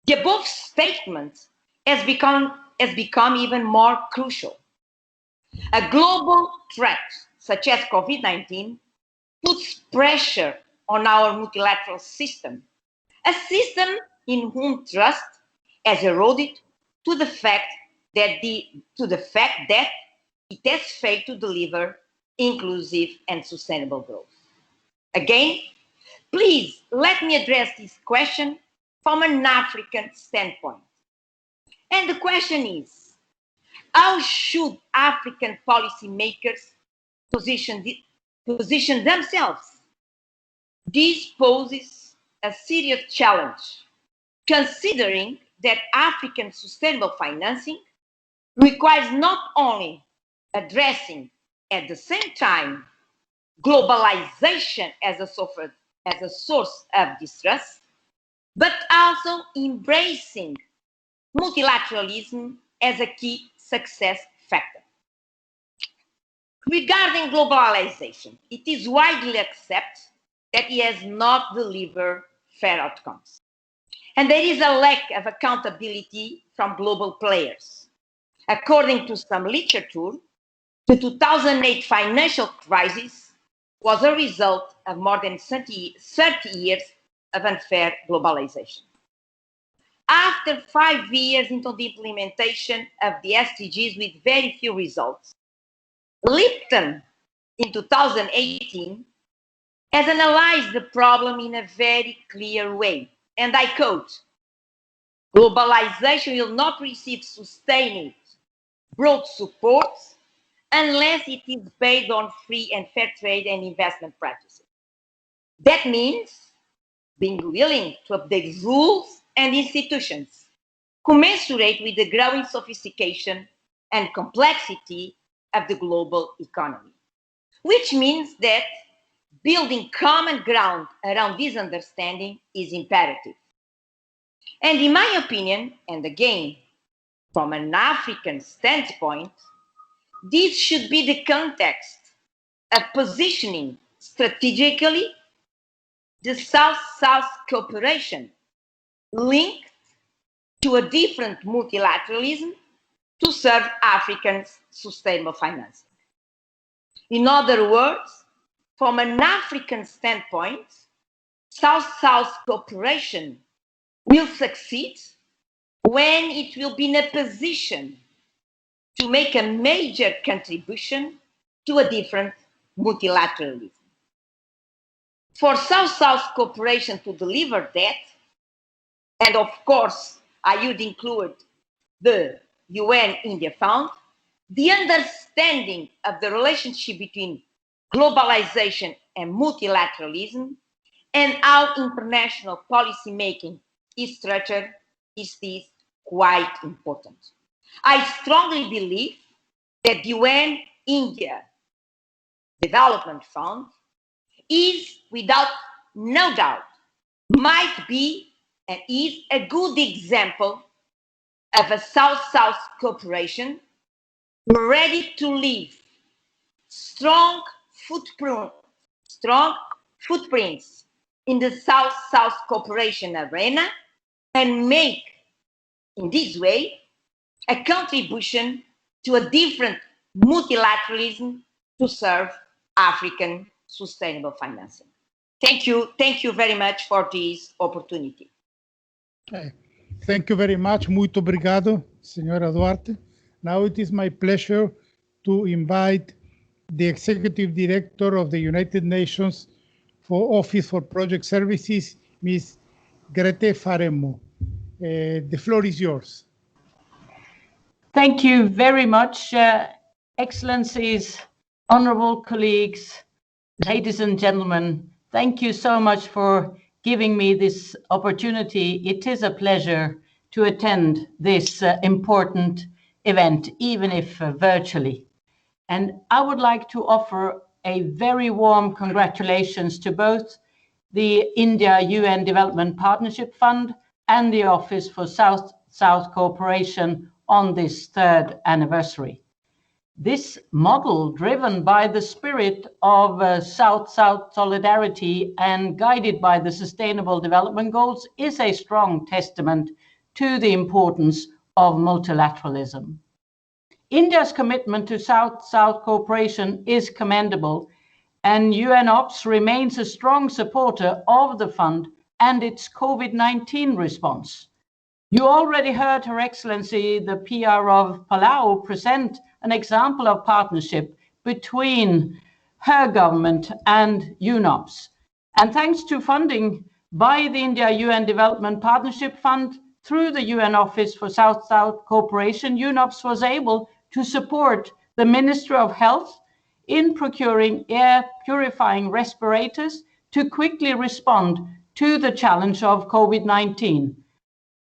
the above statement has become even more crucial. A global threat such as COVID-19 puts pressure on our multilateral system, a system in whom trust has eroded to the fact that it has failed to deliver inclusive and sustainable growth. Again, please let me address this question from an African standpoint. And the question is, how should African policymakers position themselves? This poses a serious challenge, considering that African sustainable financing requires not only addressing at the same time globalization as a source of distress, but also embracing multilateralism as a key success factor. Regarding globalization, it is widely accepted that it has not delivered fair outcomes. And there is a lack of accountability from global players. According to some literature, the 2008 financial crisis was a result of more than 30 years of unfair globalization. After 5 years into the implementation of the SDGs with very few results, Lipton in 2018 has analyzed the problem in a very clear way. And I quote, globalization will not receive sustained broad support unless it is based on free and fair trade and investment practices. That means being willing to update rules and institutions commensurate with the growing sophistication and complexity of the global economy, which means that building common ground around this understanding is imperative. And in my opinion, and again, from an African standpoint, this should be the context of positioning strategically the South-South cooperation linked to a different multilateralism to serve Africans' sustainable financing. In other words, from an African standpoint, South-South cooperation will succeed when it will be in a position to make a major contribution to a different multilateralism. For South-South cooperation to deliver that, and of course, I would include the UN-India Fund, the understanding of the relationship between globalization and multilateralism and how international policy making is structured is quite important. I strongly believe that the UN-India Development Fund is, without no doubt, might be and is a good example of a South-South cooperation ready to leave strong footprints in the South-South cooperation arena and make, in this way, a contribution to a different multilateralism to serve African sustainable financing. Thank you very much for this opportunity. Okay. Thank you very much. Muito obrigado, Senora Duarte. Now it is my pleasure to invite the Executive Director of the United Nations for Office for Project Services, Ms. Grete Faremo. The floor is yours. Thank you very much, Excellencies, honorable colleagues, ladies and gentlemen. Thank you so much for giving me this opportunity. It is a pleasure to attend this important event, even if virtually. And I would like to offer a very warm congratulations to both the India UN Development Partnership Fund and the Office for South-South Cooperation on this third anniversary. This model, driven by the spirit of South-South solidarity and guided by the Sustainable Development Goals, is a strong testament to the importance of multilateralism. India's commitment to South-South cooperation is commendable, and UNOSSC remains a strong supporter of the fund and its COVID-19 response. You already heard Her Excellency, the PR of Palau, present an example of partnership between her government and UNOSSC. And thanks to funding by the India UN Development Partnership Fund through the UN Office for South-South Cooperation, UNOSSC was able to support the Ministry of Health in procuring air purifying respirators to quickly respond to the challenge of COVID-19.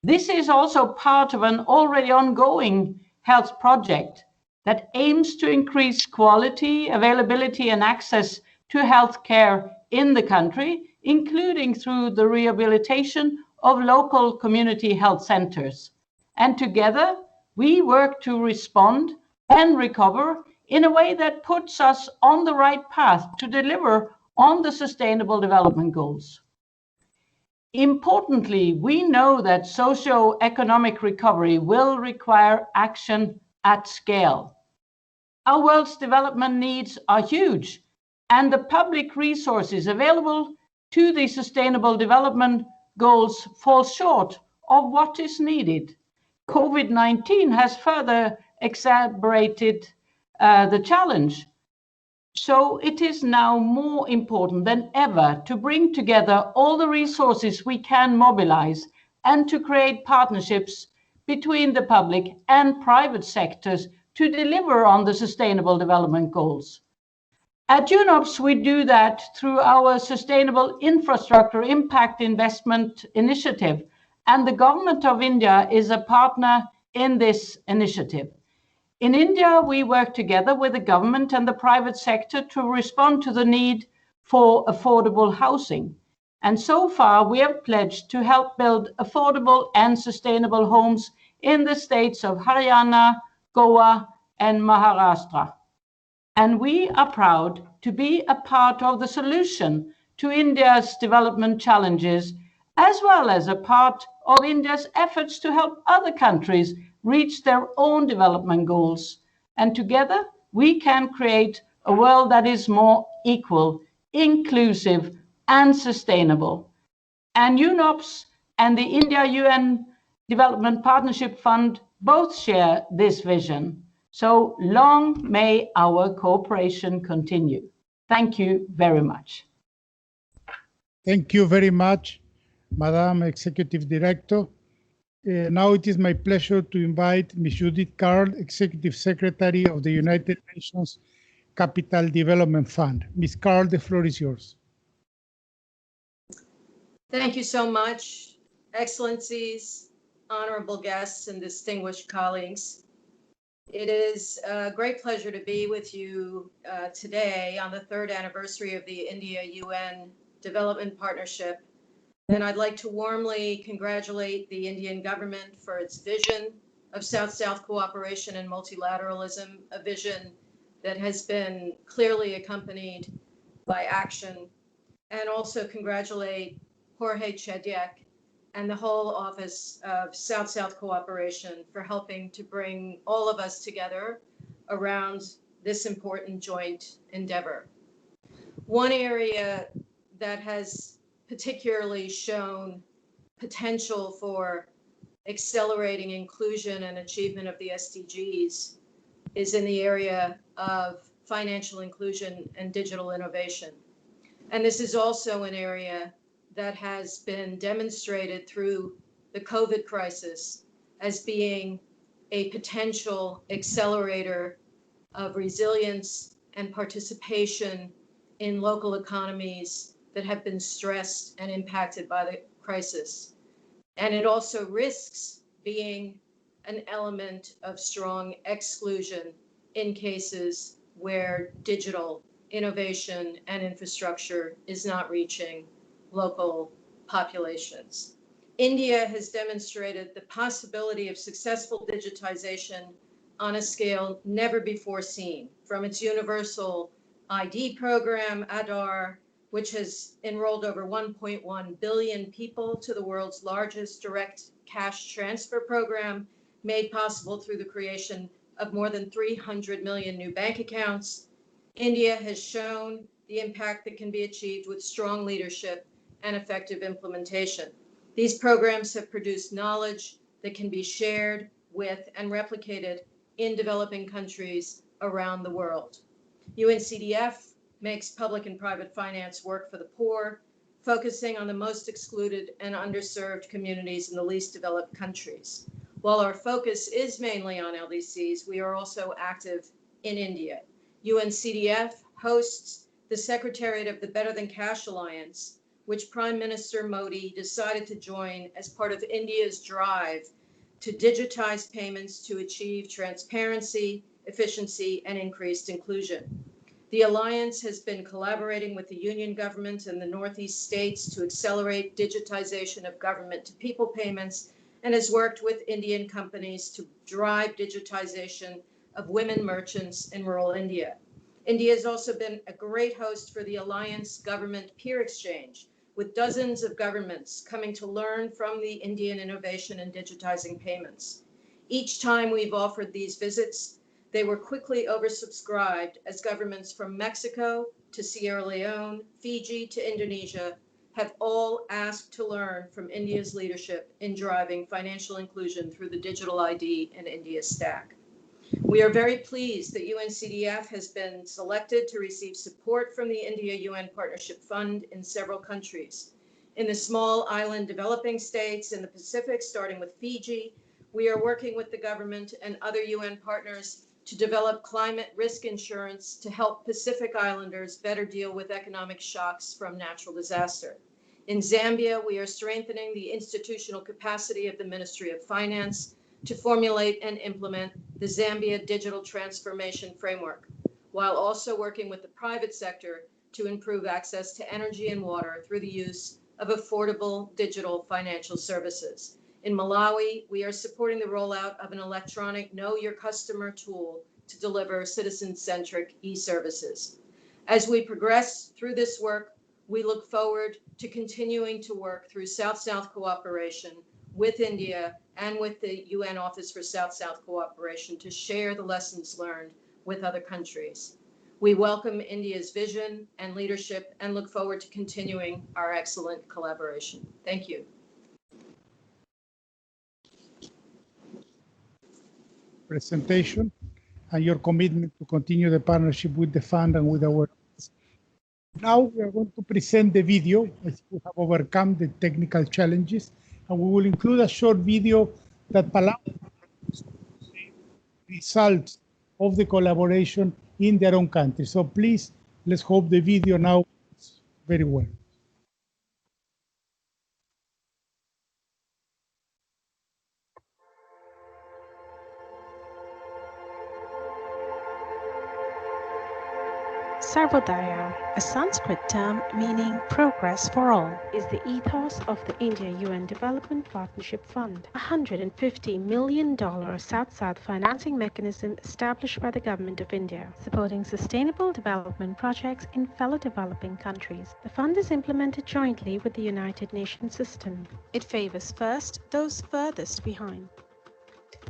This is also part of an already ongoing health project that aims to increase quality, availability, and access to health care in the country, including through the rehabilitation of local community health centers. And together, we work to respond and recover in a way that puts us on the right path to deliver on the Sustainable Development Goals. Importantly, we know that socio-economic recovery will require action at scale. Our world's development needs are huge, and the public resources available to the Sustainable Development Goals fall short of what is needed. COVID-19 has further exacerbated the challenge. So it is now more important than ever to bring together all the resources we can mobilize and to create partnerships between the public and private sectors to deliver on the Sustainable Development Goals. At UNOPS, we do that through our Sustainable Infrastructure Impact Investment Initiative, and the Government of India is a partner in this initiative. In India, we work together with the government and the private sector to respond to the need for affordable housing. And so far, we have pledged to help build affordable and sustainable homes in the states of Haryana, Goa, and Maharashtra. And we are proud to be a part of the solution to India's development challenges, as well as a part of India's efforts to help other countries reach their own development goals. And together, we can create a world that is more equal, inclusive, and sustainable. And UNOPS and the India-UN Development Partnership Fund both share this vision. So long may our cooperation continue. Thank you very much. Thank you very much, Madam Executive Director. Now it is my pleasure to invite Ms. Judy Carl, Executive Secretary of the United Nations Capital Development Fund. Ms. Carl, the floor is yours. Thank you so much, Excellencies, honorable guests, and distinguished colleagues. It is a great pleasure to be with you today on the 3rd anniversary of the India-UN Development Partnership. And I'd like to warmly congratulate the Indian government for its vision of South-South cooperation and multilateralism, a vision that has been clearly accompanied by action, and also congratulate Jorge Chediek and the whole Office of South-South Cooperation for helping to bring all of us together around this important joint endeavor. One area that has particularly shown potential for accelerating inclusion and achievement of the SDGs is in the area of financial inclusion and digital innovation. And this is also an area that has been demonstrated through the COVID crisis as being a potential accelerator of resilience and participation in local economies that have been stressed and impacted by the crisis. And it also risks being an element of strong exclusion in cases where digital innovation and infrastructure is not reaching local populations. India has demonstrated the possibility of successful digitization on a scale never before seen, from its universal ID program, Aadhaar, which has enrolled over 1.1 billion people to the world's largest direct cash transfer program, made possible through the creation of more than 300 million new bank accounts. India has shown the impact that can be achieved with strong leadership and effective implementation. These programs have produced knowledge that can be shared with and replicated in developing countries around the world. UNCDF makes public and private finance work for the poor, focusing on the most excluded and underserved communities in the least developed countries. While our focus is mainly on LDCs, we are also active in India. UNCDF hosts the Secretariat of the Better Than Cash Alliance, which Prime Minister Modi decided to join as part of India's drive to digitize payments to achieve transparency, efficiency, and increased inclusion. The alliance has been collaborating with the union government and the Northeast states to accelerate digitization of government-to-people payments and has worked with Indian companies to drive digitization of women merchants in rural India. India has also been a great host for the Alliance Government Peer Exchange, with dozens of governments coming to learn from the Indian innovation in digitizing payments. Each time we've offered these visits, they were quickly oversubscribed as governments from Mexico to Sierra Leone, Fiji to Indonesia have all asked to learn from India's leadership in driving financial inclusion through the digital ID in India's stack. We are very pleased that UNCDF has been selected to receive support from the India-UN Partnership Fund in several countries. In the small island developing states in the Pacific, starting with Fiji, we are working with the government and other UN partners to develop climate risk insurance to help Pacific Islanders better deal with economic shocks from natural disaster. In Zambia, we are strengthening the institutional capacity of the Ministry of Finance to formulate and implement the Zambia Digital Transformation Framework, while also working with the private sector to improve access to energy and water through the use of affordable digital financial services. In Malawi, we are supporting the rollout of an electronic Know Your Customer tool to deliver citizen-centric e-services. As we progress through this work, we look forward to continuing to work through South-South cooperation with India and with the UN Office for South-South Cooperation to share the lessons learned with other countries. We welcome India's vision and leadership and look forward to continuing our excellent collaboration. Thank you. Presentation and your commitment to continue the partnership with the fund and with our. Now we are going to present the video as we have overcome the technical challenges, and we will include a short video that Palau results of the collaboration in their own country. So please, let's hope the video now works very well. Sarvodaya, a Sanskrit term meaning progress for all, is the ethos of the India-UN Development Partnership Fund, a $150 million South-South financing mechanism established by the Government of India, supporting sustainable development projects in fellow developing countries. The fund is implemented jointly with the United Nations system. It favors first those furthest behind.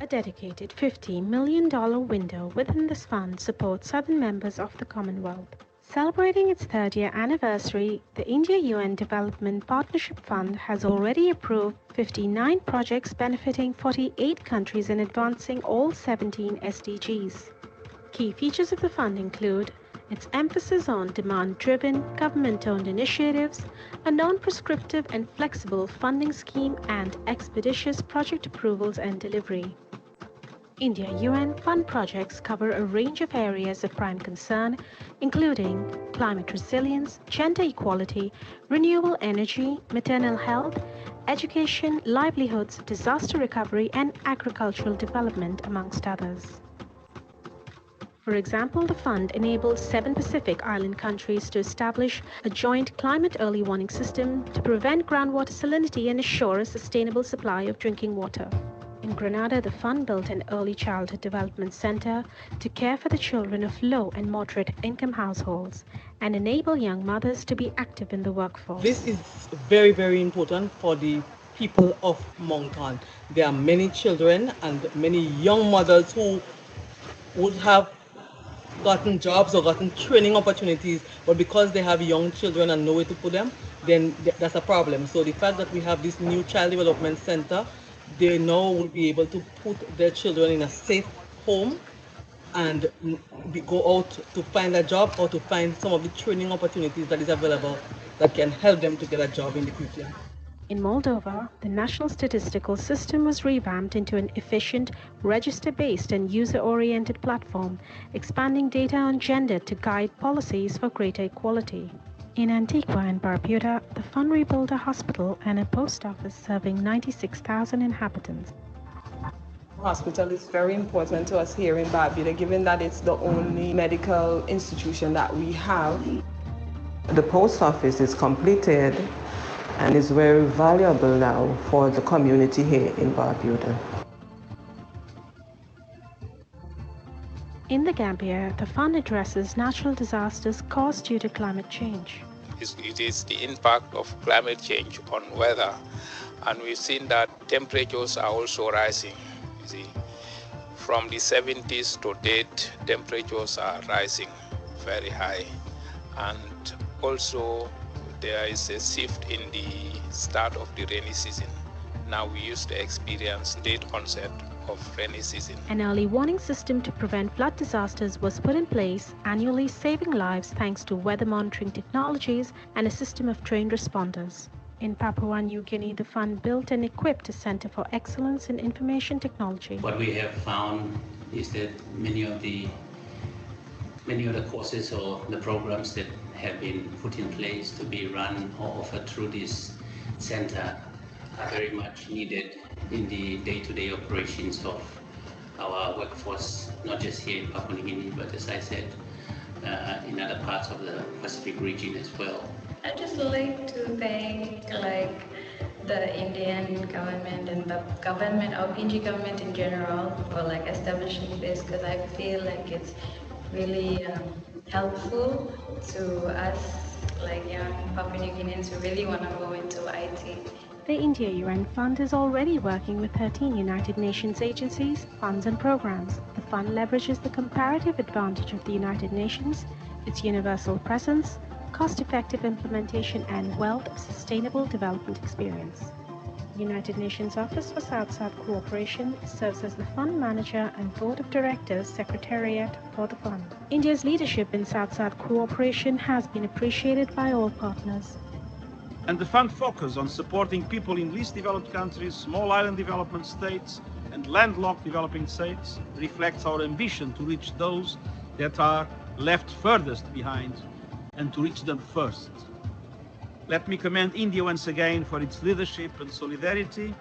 A dedicated $50 million window within this fund supports southern members of the Commonwealth. Celebrating its third-year anniversary, the India-UN Development Partnership Fund has already approved 59 projects benefiting 48 countries in advancing all 17 SDGs. Key features of the fund include its emphasis on demand-driven, government-owned initiatives, a non-prescriptive and flexible funding scheme, and expeditious project approvals and delivery. India-UN Fund projects cover a range of areas of prime concern, including climate resilience, gender equality, renewable energy, maternal health, education, livelihoods, disaster recovery, and agricultural development, amongst others. For example, the fund enables 7 Pacific Island countries to establish a joint climate early warning system to prevent groundwater salinity and assure a sustainable supply of drinking water. In Grenada, the fund built an early childhood development center to care for the children of low and moderate income households and enable young mothers to be active in the workforce. This is very, very important for the people of Moncton. There are many children and many young mothers who would have gotten jobs or gotten training opportunities, but because they have young children and nowhere to put them, then that's a problem. So the fact that we have this new child development center, they now will be able to put their children in a safe home and go out to find a job or to find some of the training opportunities that is available that can help them to get a job in the future. In Moldova, the national statistical system was revamped into an efficient, register-based and user-oriented platform, expanding data on gender to guide policies for greater equality. In Antigua and Barbuda, the fund rebuilt a hospital and a post office serving 96,000 inhabitants. The hospital is very important to us here in Barbuda, given that it's the only medical institution that we have. The post office is completed and is very valuable now for the community here in Barbuda. In the Gambia, the fund addresses natural disasters caused due to climate change. It is the impact of climate change on weather, and we've seen that temperatures are also rising. You see, from the 70s to date, temperatures are rising very high, and also there is a shift in the start of the rainy season. Now we used to experience late onset of rainy season. An early warning system to prevent flood disasters was put in place, annually saving lives thanks to weather monitoring technologies and a system of trained responders. In Papua New Guinea, the fund built and equipped a Center for Excellence in Information Technology. What we have found is that many of the courses or the programs that have been put in place to be run or offered through this center are very much needed in the day-to-day operations of our workforce, not just here in Papua New Guinea, but as I said, in other parts of the Pacific region as well. I'd just like to thank the Indian government and the government of PNG government in general for establishing this, because I feel like it's really helpful to us young Papua New Guineans who really want to go into IT. The India UN Fund is already working with 13 United Nations agencies, funds and programs. The fund leverages the comparative advantage of the United Nations, its universal presence, cost-effective implementation and wealth of sustainable development experience. The United Nations Office for South-South Cooperation serves as the fund manager and board of directors secretariat for the fund. India's leadership in South-South cooperation has been appreciated by all partners. And the fund focuses on supporting people in least developed countries, small island development states, and landlocked developing states reflects our ambition to reach those that are left furthest behind and to reach them first. Let me commend India once again for its leadership and solidarity,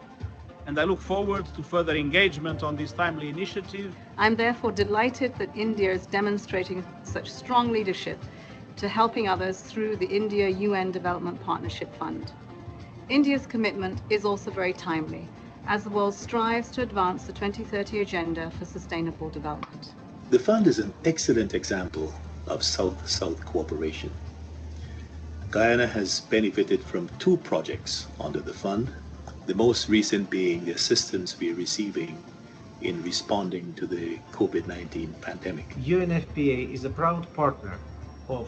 and I look forward to further engagement on this timely initiative. I'm therefore delighted that India is demonstrating such strong leadership to helping others through the India UN Development Partnership Fund. India's commitment is also very timely, as the world strives to advance the 2030 Agenda for Sustainable Development. The fund is an excellent example of South-South cooperation. Guyana has benefited from 2 projects under the fund, the most recent being the assistance we are receiving in responding to the COVID-19 pandemic. UNFPA is a proud partner of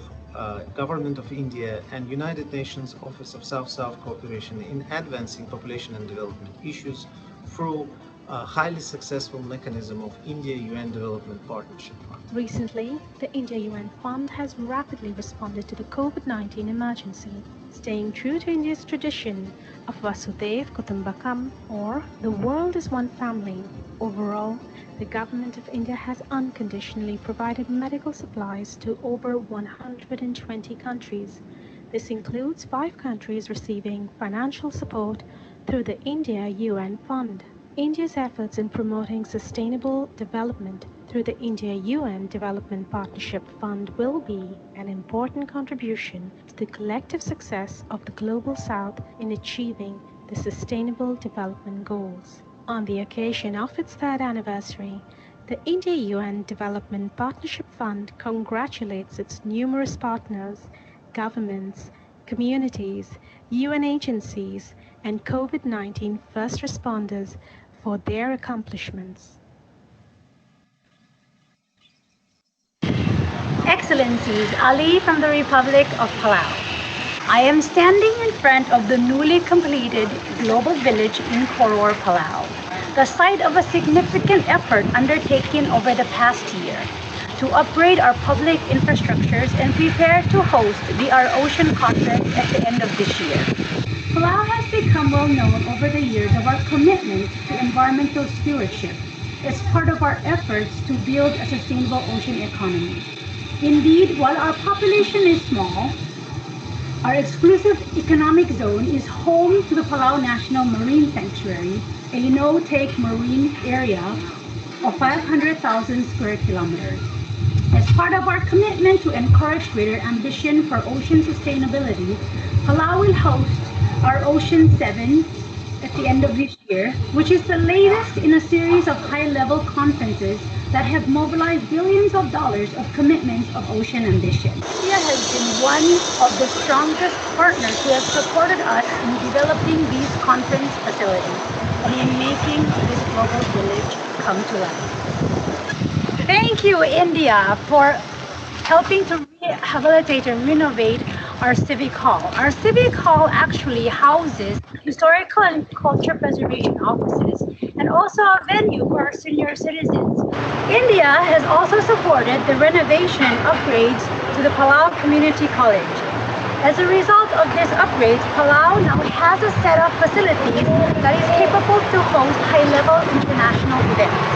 Government of India and United Nations Office of South-South Cooperation in advancing population and development issues through a highly successful mechanism of India-UN Development Partnership Fund. Recently, the India-UN Fund has rapidly responded to the COVID-19 emergency, staying true to India's tradition of Vasudhaiva Kutumbakam, or the world is one family. Overall, the government of India has unconditionally provided medical supplies to over 120 countries. This includes 5 countries receiving financial support through the India-UN Fund. India's efforts in promoting sustainable development through the India-UN Development Partnership Fund will be an important contribution to the collective success of the Global South in achieving the Sustainable Development Goals. On the occasion of its 3rd anniversary, the India-UN Development Partnership Fund congratulates its numerous partners, governments, communities, UN agencies, and COVID-19 first responders for their accomplishments. Excellencies, Ali from the Republic of Palau. I am standing in front of the newly completed Global Village in Koror, Palau, the site of a significant effort undertaken over the past year to upgrade our public infrastructures and prepare to host the Our Ocean Conference at the end of this year. Palau has become well known over the years of our commitment to environmental stewardship as part of our efforts to build a sustainable ocean economy. Indeed, while our population is small, our exclusive economic zone is home to the Palau National Marine Sanctuary, a no-take marine area of 500,000 square kilometers. As part of our commitment to encourage greater ambition for ocean sustainability, Palau will host our Ocean 7, a the end of this year, which is the latest in a series of high-level conferences that have mobilized billions of dollars of commitments of ocean ambition. India has been one of the strongest partners who have supported us in developing these conference facilities and in making this global village come to life. Thank you, India, for helping to rehabilitate and renovate our civic hall. Our civic hall actually houses historical and culture preservation offices and also a venue for our senior citizens. India has also supported the renovation upgrades to the Palau Community College. As a result of this upgrade, Palau now has a set of facilities that is capable to host high-level international events.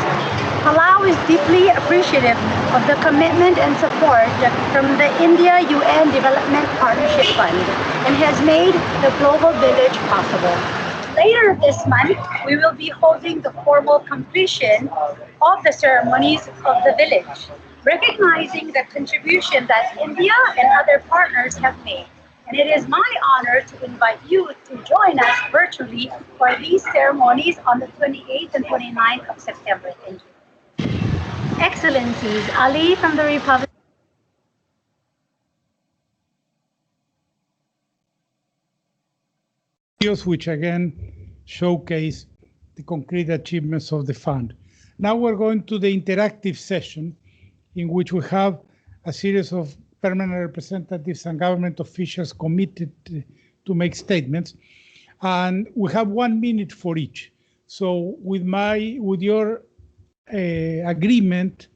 Palau is deeply appreciative of the commitment and support from the India-UN Development Partnership Fund and has made the Global Village possible. Later this month, we will be holding the formal completion of the ceremonies of the village, recognizing the contribution that India and other partners have made. And it is my honor to invite you to join us virtually for these ceremonies on the 28th and 29th of September. Thank you. Excellencies, Ali from the Republic. Videos which again showcase the concrete achievements of the fund. Now we're going to the interactive session in which we have a series of permanent representatives and government officials committed to make statements. And we have 1 minute for each. So with your agreement,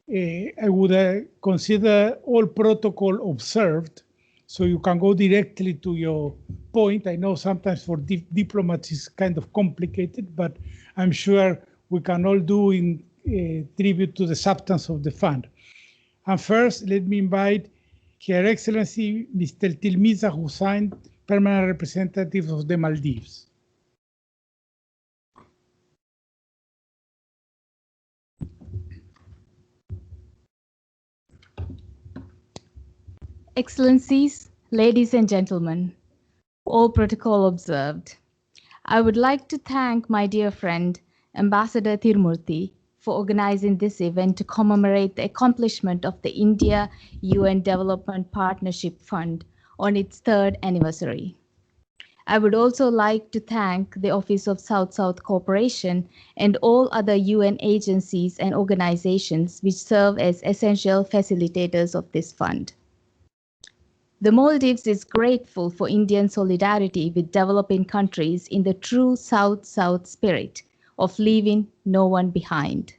I would consider all protocol observed, so you can go directly to your point. I know sometimes for diplomats it's kind of complicated, but I'm sure we can all do in tribute to the substance of the fund. And first, let me invite Her Excellency Mr. Tilmiza Hussain, Permanent Representative of the Maldives. Excellencies, ladies and gentlemen, all protocol observed. I would like to thank my dear friend, Ambassador Tirumurthy, for organizing this event to commemorate the accomplishment of the India-UN Development Partnership Fund on its 3rd anniversary. I would also like to thank the Office of South-South Cooperation and all other UN agencies and organizations which serve as essential facilitators of this fund. The Maldives is grateful for Indian solidarity with developing countries in the true South-South spirit of leaving no one behind.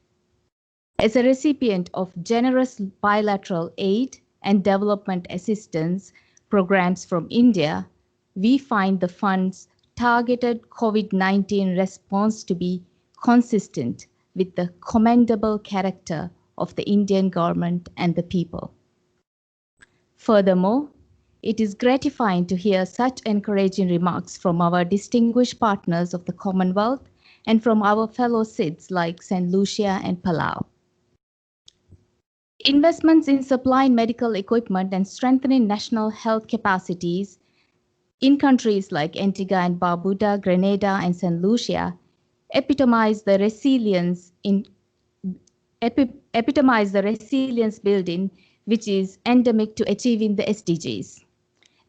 As a recipient of generous bilateral aid and development assistance programs from India, we find the fund's targeted COVID-19 response to be consistent with the commendable character of the Indian government and the people. Furthermore, it is gratifying to hear such encouraging remarks from our distinguished partners of the Commonwealth and from our fellow SIDS like St. Lucia and Palau. Investments in supplying medical equipment and strengthening national health capacities in countries like Antigua and Barbuda, Grenada, and St. Lucia epitomize the resilience building which is endemic to achieving the SDGs.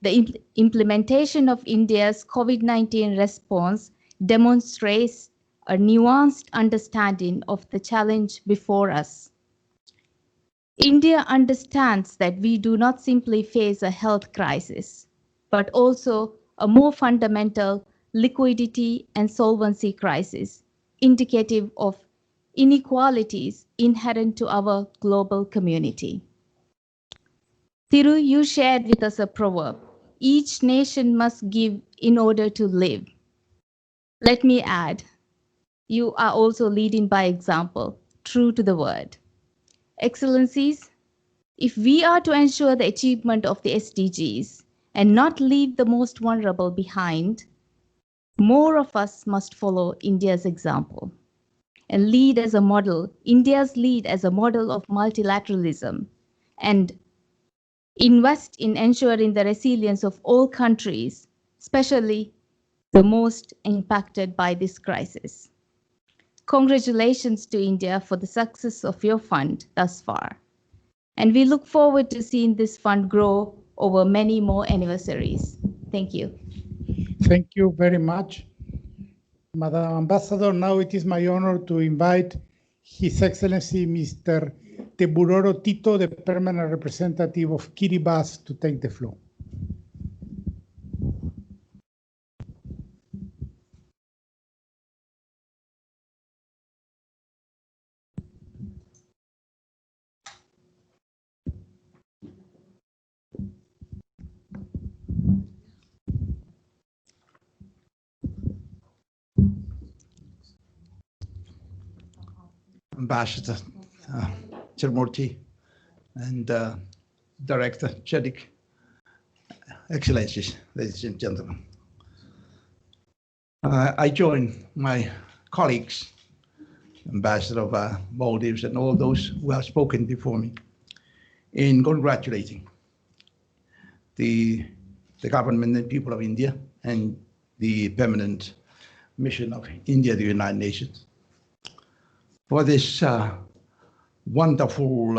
The implementation of India's COVID-19 response demonstrates a nuanced understanding of the challenge before us. India understands that we do not simply face a health crisis, but also a more fundamental liquidity and solvency crisis, indicative of inequalities inherent to our global community. Thiru, you shared with us a proverb, each nation must give in order to live. Let me add, you are also leading by example, true to the word. Excellencies, if we are to ensure the achievement of the SDGs and not leave the most vulnerable behind, more of us must follow India's example and lead as a model, India's lead as a model of multilateralism, and invest in ensuring the resilience of all countries, especially the most impacted by this crisis. Congratulations to India for the success of your fund thus far. And we look forward to seeing this fund grow over many more anniversaries. Thank you. Thank you very much, Madam Ambassador. Now it is my honor to invite His Excellency Mr. Teburoro Tito, the permanent representative of Kiribati, to take the floor. Ambassador Tirumurti and Director Chedik, Excellencies, ladies and gentlemen. I join my colleagues, Ambassador of Maldives and all those who have spoken before me in congratulating the government and people of India and the permanent mission of India to the United Nations for this wonderful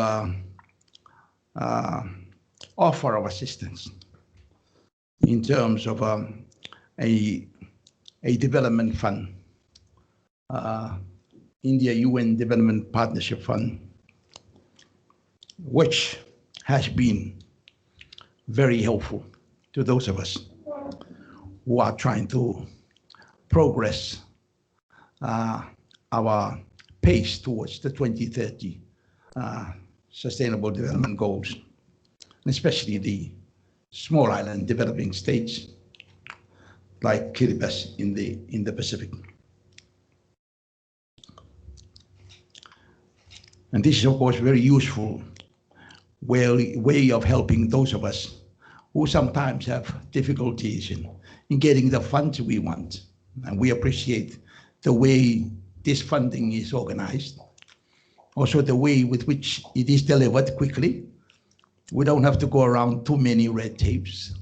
offer of assistance in terms of a development fund, India UN Development Partnership Fund, which has been very helpful to those of us who are trying to progress our pace towards the 2030 Sustainable Development Goals, especially the small island developing states like Kiribati in the Pacific. And this is, of course, very useful way of helping those of us who sometimes have difficulties in getting the funds we want. And we appreciate the way this funding is organized, also the way with which it is delivered quickly. We don't have to go around too many red tapes.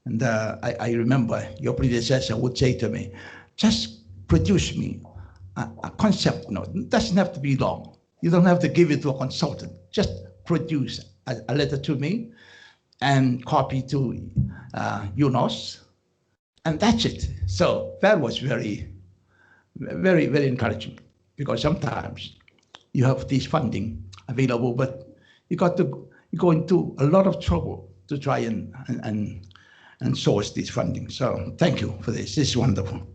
And I remember your predecessor would say to me, just produce me a concept note. It doesn't have to be long. You don't have to give it to a consultant. Just produce a letter to me and copy to UNOSSC, and that's it. So that was very, very, very encouraging, because sometimes you have this funding available, but you go into a lot of trouble to try and source this funding. So thank you for this. This is wonderful.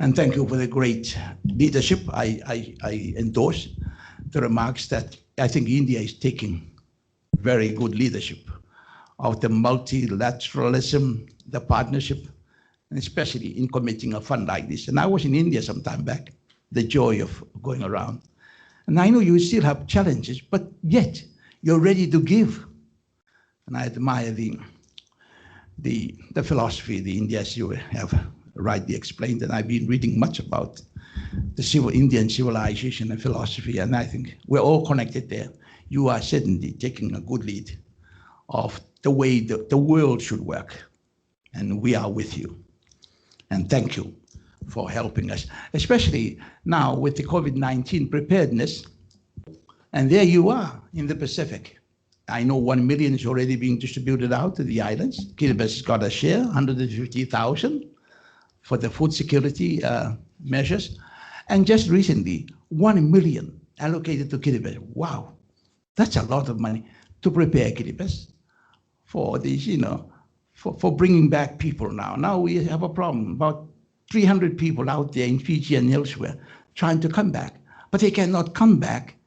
And thank you for the great leadership. I endorse the remarks that I think India is taking very good leadership of the multilateralism, the partnership, and especially in committing a fund like this. And I was in India some time back, the joy of going around. And I know you still have challenges, but yet you're ready to give. And I admire the philosophy the Indians you have rightly explained, and I've been reading much about the Indian civilization and philosophy, and I think we're all connected there. You are certainly taking a good lead of the way the world should work, and we are with you. And thank you for helping us, especially now with the COVID-19 preparedness. And there you are in the Pacific. I know 1 million is already being distributed out to the islands. Kiribati has got a share, 150,000 for the food security measures. And just recently, 1 million allocated to Kiribati. Wow, that's a lot of money to prepare Kiribati for this, for bringing back people now. Now we have a problem, about 300 people out there in Fiji and elsewhere trying to come back, but they cannot come back,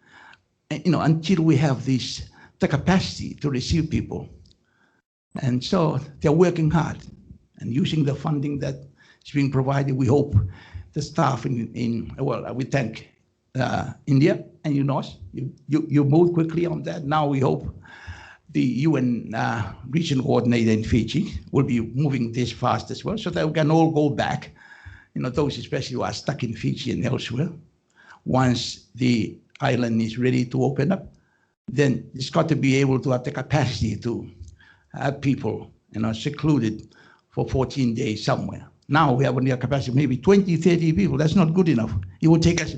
until we have the capacity to receive people. And so they're working hard and using the funding that is being provided. We hope the staff we thank India and UNOSSC. You moved quickly on that. Now we hope the UN region coordinator in Fiji will be moving this fast as well, so that we can all go back, those especially who are stuck in Fiji and elsewhere. Once the island is ready to open up, then it's got to be able to have the capacity to have people, secluded for 14 days somewhere. Now we have only a capacity of maybe 20, 30 people. That's not good enough. It will take us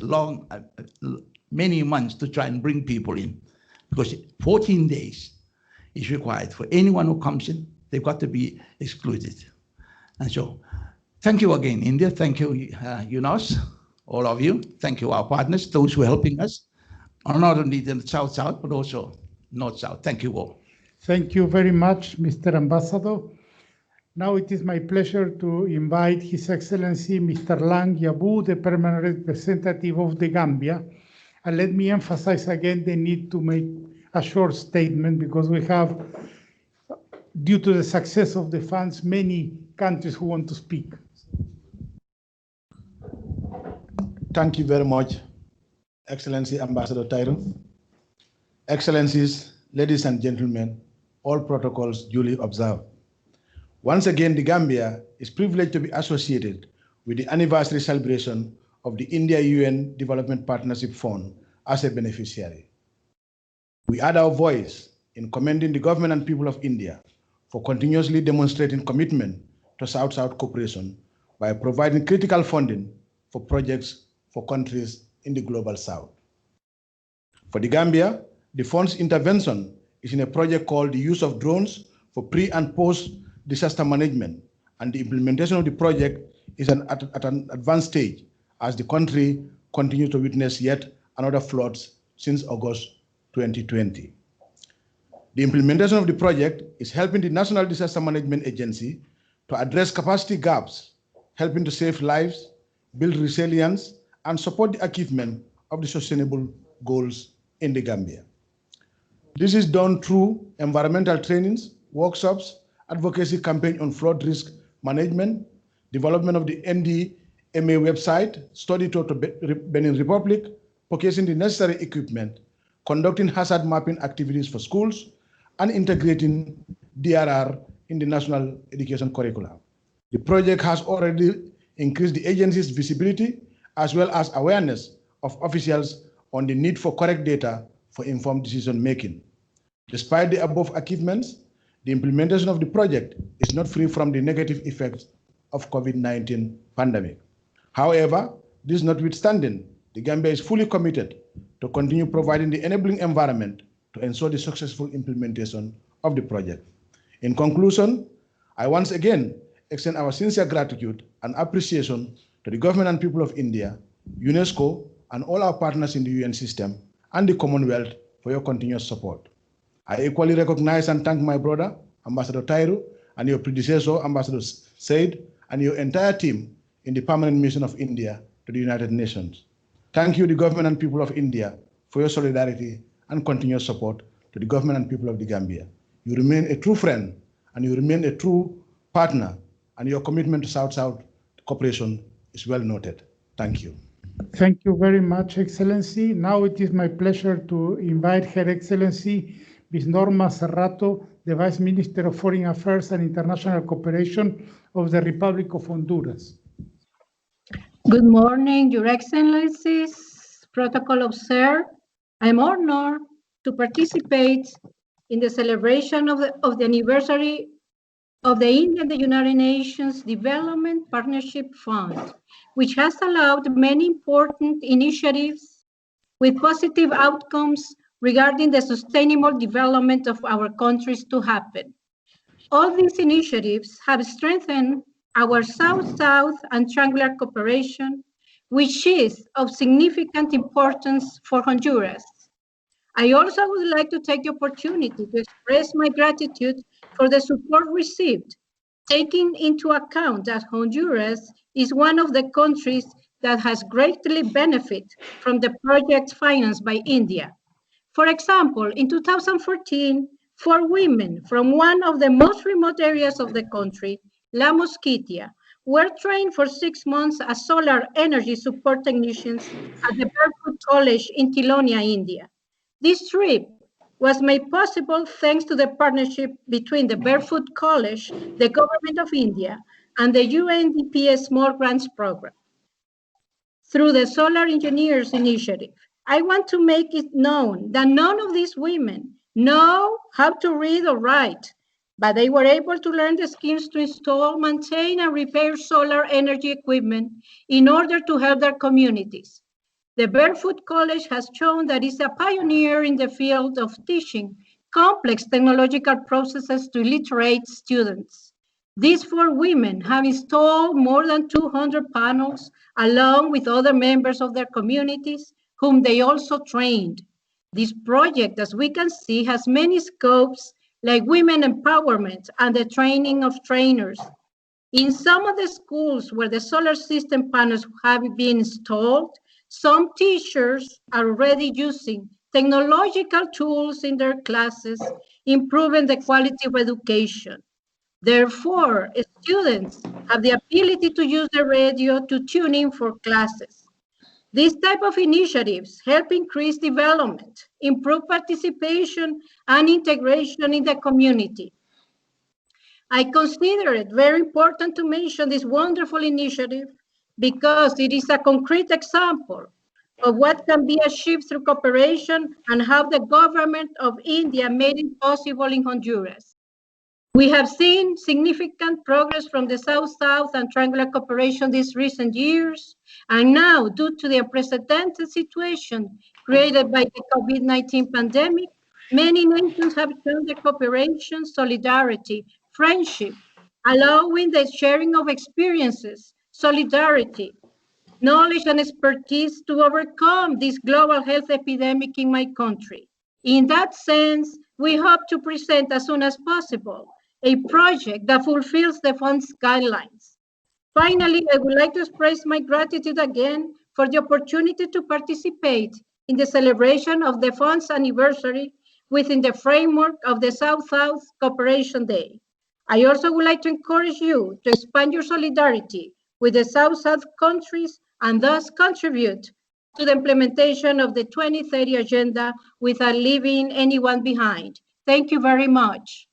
many months to try and bring people in, because 14 days is required for anyone who comes in. They've got to be excluded. And so, thank you again, India. Thank you, UNOSSC, all of you. Thank you, our partners, those who are helping us, not only the South-South, but also North-South. Thank you all. Thank you very much, Mr. Ambassador. Now it is my pleasure to invite His Excellency Mr. Lang Yabu, the permanent representative of the Gambia. And let me emphasize again the need to make a short statement, because we have, due to the success of the funds, many countries who want to speak. Thank you very much, Excellency Ambassador Tyron. Excellencies, ladies and gentlemen, all protocols duly observed. Once again, the Gambia is privileged to be associated with the anniversary celebration of the India-UN Development Partnership Fund as a beneficiary. We add our voice in commending the government and people of India for continuously demonstrating commitment to South-South cooperation by providing critical funding for projects for countries in the Global South. For the Gambia, the fund's intervention is in a project called the use of drones for pre- and post-disaster management, and the implementation of the project is at an advanced stage as the country continues to witness yet another floods since August 2020. The implementation of the project is helping the National Disaster Management Agency to address capacity gaps, helping to save lives, build resilience, and support the achievement of the sustainable goals in the Gambia. This is done through environmental trainings, workshops, advocacy campaign on flood risk management, development of the NDMA website, study tour to Benin Republic, purchasing the necessary equipment, conducting hazard mapping activities for schools, and integrating DRR in the national education curriculum. The project has already increased the agency's visibility as well as awareness of officials on the need for correct data for informed decision-making. Despite the above achievements, the implementation of the project is not free from the negative effects of COVID-19 pandemic. However, this notwithstanding, the Gambia is fully committed to continue providing the enabling environment to ensure the successful implementation of the project. In conclusion, I once again extend our sincere gratitude and appreciation to the government and people of India, UNESCO, and all our partners in the UN system and the Commonwealth for your continuous support. I equally recognize and thank my brother, Ambassador Tairu, and your predecessor, Ambassador Said, and your entire team in the permanent mission of India to the United Nations. Thank you, the government and people of India, for your solidarity and continuous support to the government and people of the Gambia. You remain a true friend, and you remain a true partner, and your commitment to South-South cooperation is well noted. Thank you. Thank you very much, Excellency. Now it is my pleasure to invite Her Excellency Ms. Norma Serrato, the Vice Minister of Foreign Affairs and International Cooperation of the Republic of Honduras. Good morning, Your Excellencies, protocol observed. I'm honored to participate in the celebration of the anniversary of the India and the United Nations Development Partnership Fund, which has allowed many important initiatives with positive outcomes regarding the sustainable development of our countries to happen. All these initiatives have strengthened our South-South and triangular cooperation, which is of significant importance for Honduras. I also would like to take the opportunity to express my gratitude for the support received, taking into account that Honduras is one of the countries that has greatly benefited from the projects financed by India. For example, in 2014, 4 women from one of the most remote areas of the country, La Mosquitia, were trained for 6 months as solar energy support technicians at the Barefoot College in Tilonia, India. This trip was made possible thanks to the partnership between the Barefoot College, the Government of India, and the UNDP Small Grants Program. Through the Solar Engineers Initiative, I want to make it known that none of these women know how to read or write. but they were able to learn the skills to install, maintain, and repair solar energy equipment in order to help their communities. The Barefoot College has shown that it's a pioneer in the field of teaching complex technological processes to illiterate students. These 4 women have installed more than 200 panels along with other members of their communities whom they also trained. This project, as we can see, has many scopes like women empowerment and the training of trainers. In some of the schools where the solar system panels have been installed, some teachers are already using technological tools in their classes, improving the quality of education. Therefore, students have the ability to use the radio to tune in for classes. These type of initiatives help increase development, improve participation and integration in the community. I consider it very important to mention this wonderful initiative because it is a concrete example of what can be achieved through cooperation and how the government of India made it possible in Honduras. We have seen significant progress from the South-South and Triangular Cooperation these recent years, and now, due to the unprecedented situation created by the COVID-19 pandemic, many nations have shown their cooperation, solidarity, friendship, allowing the sharing of experiences, solidarity, knowledge and expertise to overcome this global health epidemic in my country. In that sense, we hope to present as soon as possible a project that fulfills the fund's guidelines. Finally, I would like to express my gratitude again for the opportunity to participate in the celebration of the fund's anniversary within the framework of the South-South Cooperation Day. I also would like to encourage you to expand your solidarity with the South-South countries and thus contribute to the implementation of the 2030 Agenda without leaving anyone behind. Thank you very much.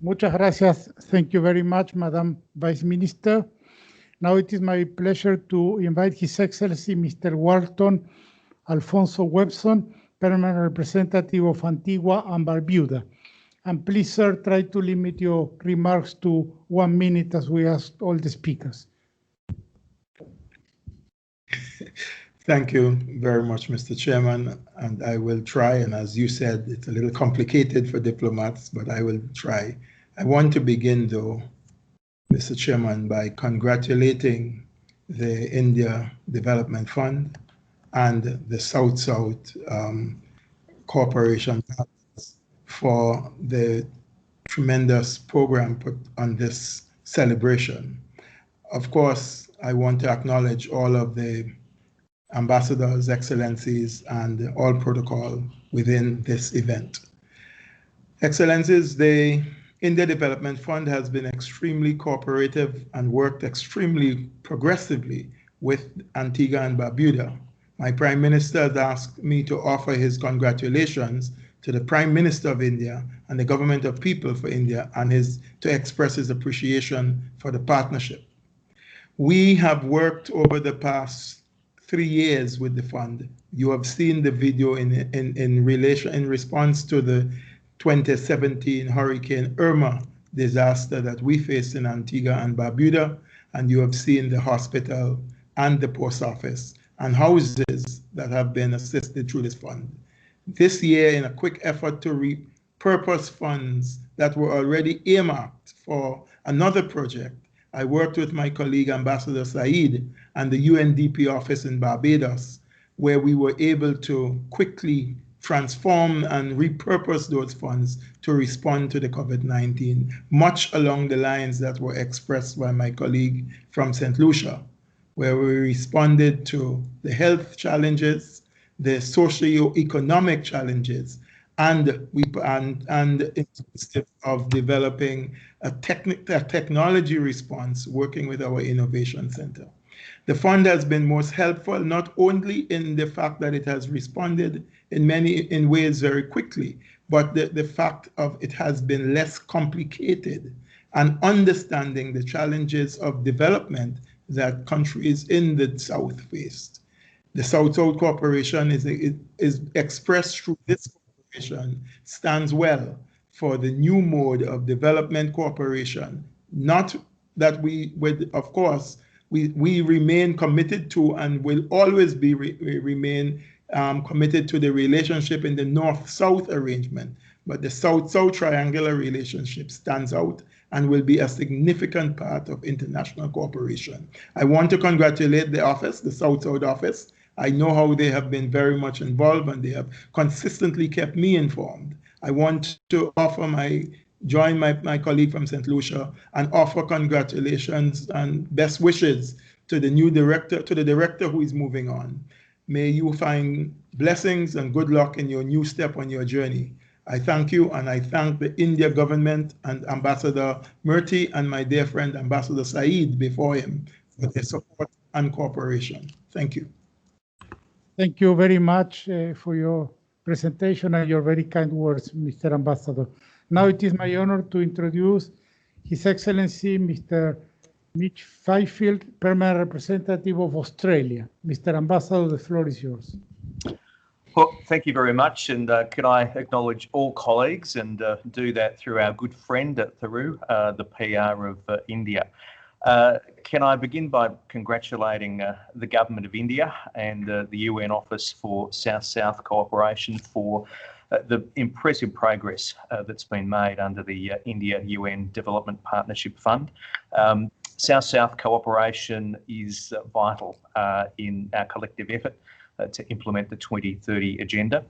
Muchas gracias. Thank you very much, Madam Vice Minister. Now it is my pleasure to invite His Excellency Mr. Walton Alfonso Webson, Permanent Representative of Antigua and Barbuda. And please, sir, try to limit your remarks to 1 minute as we ask all the speakers. Thank you very much, Mr. Chairman, and I will try, and as you said, it's a little complicated for diplomats, but I will try. I want to begin, though, Mr. Chairman, by congratulating the India Development Fund and the South-South Corporation for the tremendous program put on this celebration. Of course, I want to acknowledge all of the ambassadors, excellencies, and all protocol within this event. Excellencies, the India Development Fund has been extremely cooperative and worked extremely progressively with Antigua and Barbuda. My Prime Minister has asked me to offer his congratulations to the Prime Minister of India and the Government of People for India and to express his appreciation for the partnership. We have worked over the past 3 years with the fund. You have seen the video in response to the 2017 Hurricane Irma disaster that we faced in Antigua and Barbuda, and you have seen the hospital and the post office and houses that have been assisted through this fund. This year, in a quick effort to repurpose funds that were already earmarked for another project, I worked with my colleague Ambassador Said and the UNDP office in Barbados, where we were able to quickly transform and repurpose those funds to respond to the COVID-19, much along the lines that were expressed by my colleague from St. Lucia, where we responded to the health challenges, the socio-economic challenges, and inclusive of developing a technology response working with our Innovation Center. The fund has been most helpful, not only in the fact that it has responded in ways very quickly, but the fact of it has been less complicated and understanding the challenges of development that countries in the South faced. The South-South Corporation is expressed through this corporation, stands well for the new mode of development cooperation. Not that we would, of course, we remain committed to and will always be remain committed to the relationship in the North-South arrangement, but the South-South triangular relationship stands out and will be a significant part of international cooperation. I want to congratulate the office, the South-South office. I know how they have been very much involved and they have consistently kept me informed. I want to join my colleague from St. Lucia and offer congratulations and best wishes to the new director, to the director who is moving on. May you find blessings and good luck in your new step on your journey. I thank you, and I thank the India government and Ambassador Murthy and my dear friend Ambassador Saeed before him for their support and cooperation. Thank you. Thank you very much for your presentation and your very kind words, Mr. Ambassador. Now it is my honor to introduce His Excellency Mr. Mitch Fifield, Permanent Representative of Australia. Mr. Ambassador, the floor is yours. Well, thank you very much, and can I acknowledge all colleagues and do that through our good friend at Thiru, the PR of India. Can I begin by congratulating the Government of India and the UN Office for South-South Cooperation for the impressive progress that's been made under the India-UN Development Partnership Fund. South-South cooperation is vital in our collective effort to implement the 2030 agenda.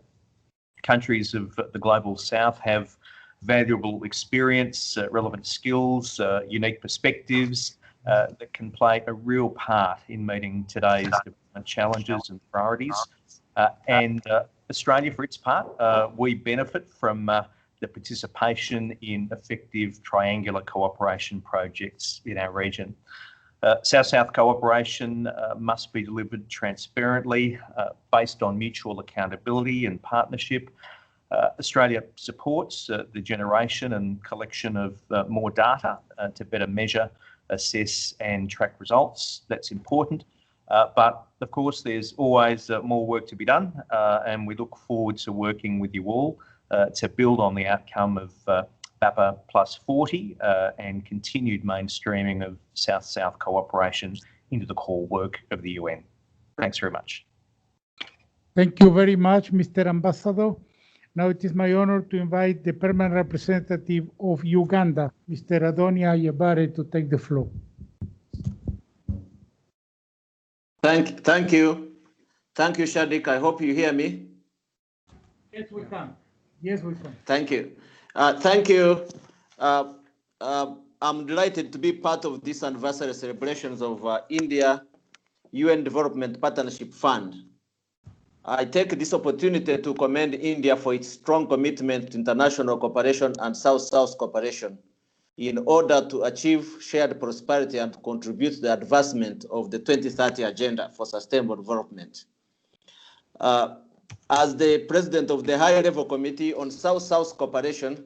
Countries of the Global South have valuable experience, relevant skills, unique perspectives that can play a real part in meeting today's development challenges and priorities. And Australia, for its part, we benefit from the participation in effective triangular cooperation projects in our region. South-South cooperation must be delivered transparently, based on mutual accountability and partnership. Australia supports the generation and collection of more data to better measure, assess and track results. That's important. But of course, there's always more work to be done, and we look forward to working with you all to build on the outcome of BAPA plus 40 and continued mainstreaming of South-South cooperation into the core work of the UN. Thanks very much. Thank you very much, Mr. Ambassador. Now it is my honor to invite the Permanent Representative of Uganda, Mr. Adonia Ayebare, to take the floor. Thank you, Shadik. I hope you hear me. Yes, we can. Yes, we can. Thank you. Thank you. I'm delighted to be part of this anniversary celebrations of India UN Development Partnership Fund. I take this opportunity to commend India for its strong commitment to international cooperation and South-South cooperation in order to achieve shared prosperity and contribute to the advancement of the 2030 Agenda for Sustainable Development. As the President of the High-Level Committee on South-South Cooperation,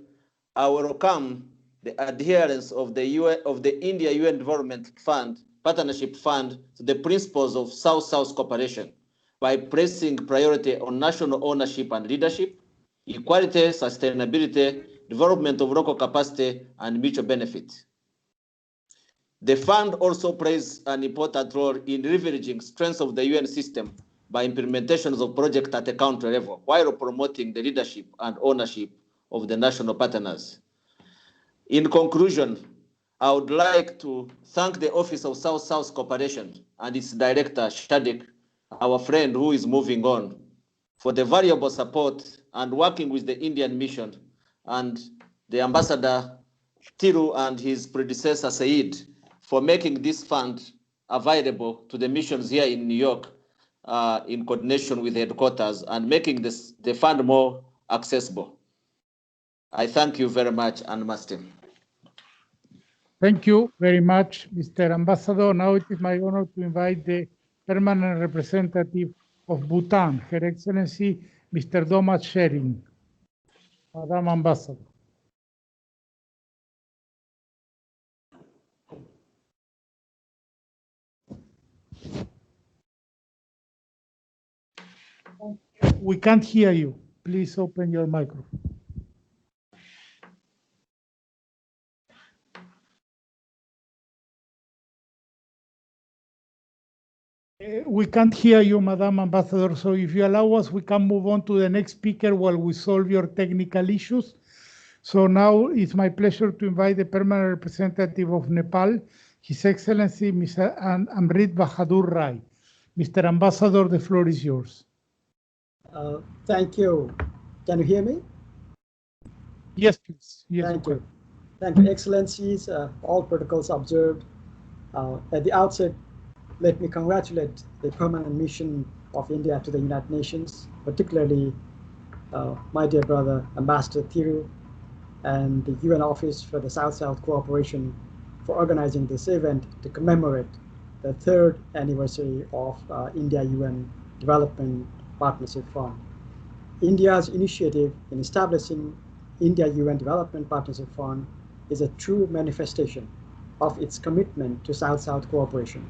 I welcome the adherence of the India UN Development Fund, Partnership Fund, to the principles of South-South cooperation by placing priority on national ownership and leadership, equality, sustainability, development of local capacity, and mutual benefit. The fund also plays an important role in leveraging strengths of the UN system by implementations of projects at a country level, while promoting the leadership and ownership of the national partners. In conclusion, I would like to thank the Office of South-South Cooperation and its director, Shadik, our friend who is moving on, for the valuable support and working with the Indian mission, and the Ambassador Thiru and his predecessor Saeed for making this fund available to the missions here in New York in coordination with headquarters and making the fund more accessible. I thank you very much, and Namaste. Thank you very much, Mr. Ambassador. Now it is my honor to invite the Permanent Representative of Bhutan, Her Excellency, Mr. Doma Shering. Madam Ambassador. We can't hear you. Please open your microphone. we can't hear you, Madam Ambassador. So if you allow us, we can move on to the next speaker while we solve your technical issues. So now it's my pleasure to invite the permanent representative of Nepal, His Excellency Mr. Amrit Bahadur Rai. Mr. Ambassador, the floor is yours. Thank you. Can you hear me? Yes, please. Yes, Thank you. Thank you, Excellencies. All protocols observed. At the outset, let me congratulate the permanent mission of India to the United Nations, particularly my dear brother, Ambassador Thiru, and the UN Office for the South-South Cooperation for organizing this event to commemorate the 3rd anniversary of India-UN Development Partnership Fund. India's initiative in establishing India-UN Development Partnership Fund is a true manifestation of its commitment to South-South cooperation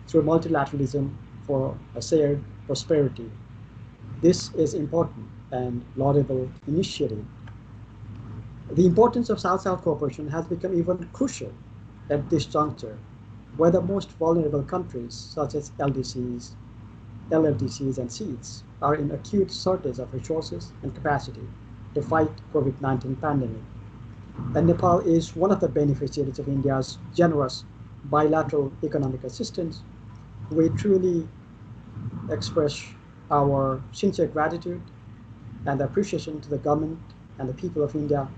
through multilateralism for a shared prosperity. This is important and laudable initiative. The importance of South-South cooperation has become even crucial at this juncture, where the most vulnerable countries, such as LDCs, LLDCs, and seeds, are in acute shortage of resources and capacity to fight COVID-19 pandemic. And Nepal is one of the beneficiaries of India's generous bilateral economic assistance. We truly express our sincere gratitude and appreciation to the government and the people of India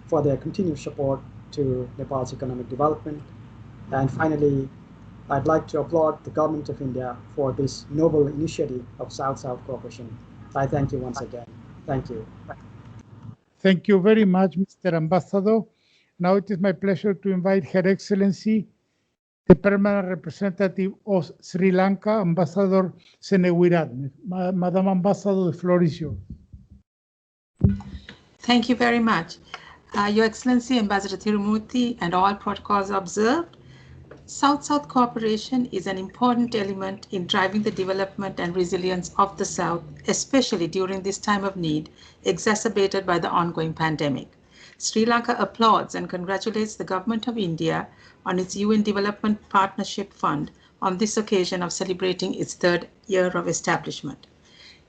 for their continued support to Nepal's economic development. And finally, I'd like to applaud the government of India for this noble initiative of South-South cooperation. I thank you once again. Thank you. Thank you very much, Mr. Ambassador. Now it is my pleasure to invite Her Excellency, the permanent representative of Sri Lanka, Ambassador Senewiratne. Madam Ambassador, the floor is yours. Thank you very much. Your Excellency, Ambassador Tirumurti, and all protocols observed, South-South cooperation is an important element in driving the development and resilience of the South, especially during this time of need, exacerbated by the ongoing pandemic. Sri Lanka applauds and congratulates the Government of India on its UN Development Partnership Fund on this occasion of celebrating its 3rd year of establishment.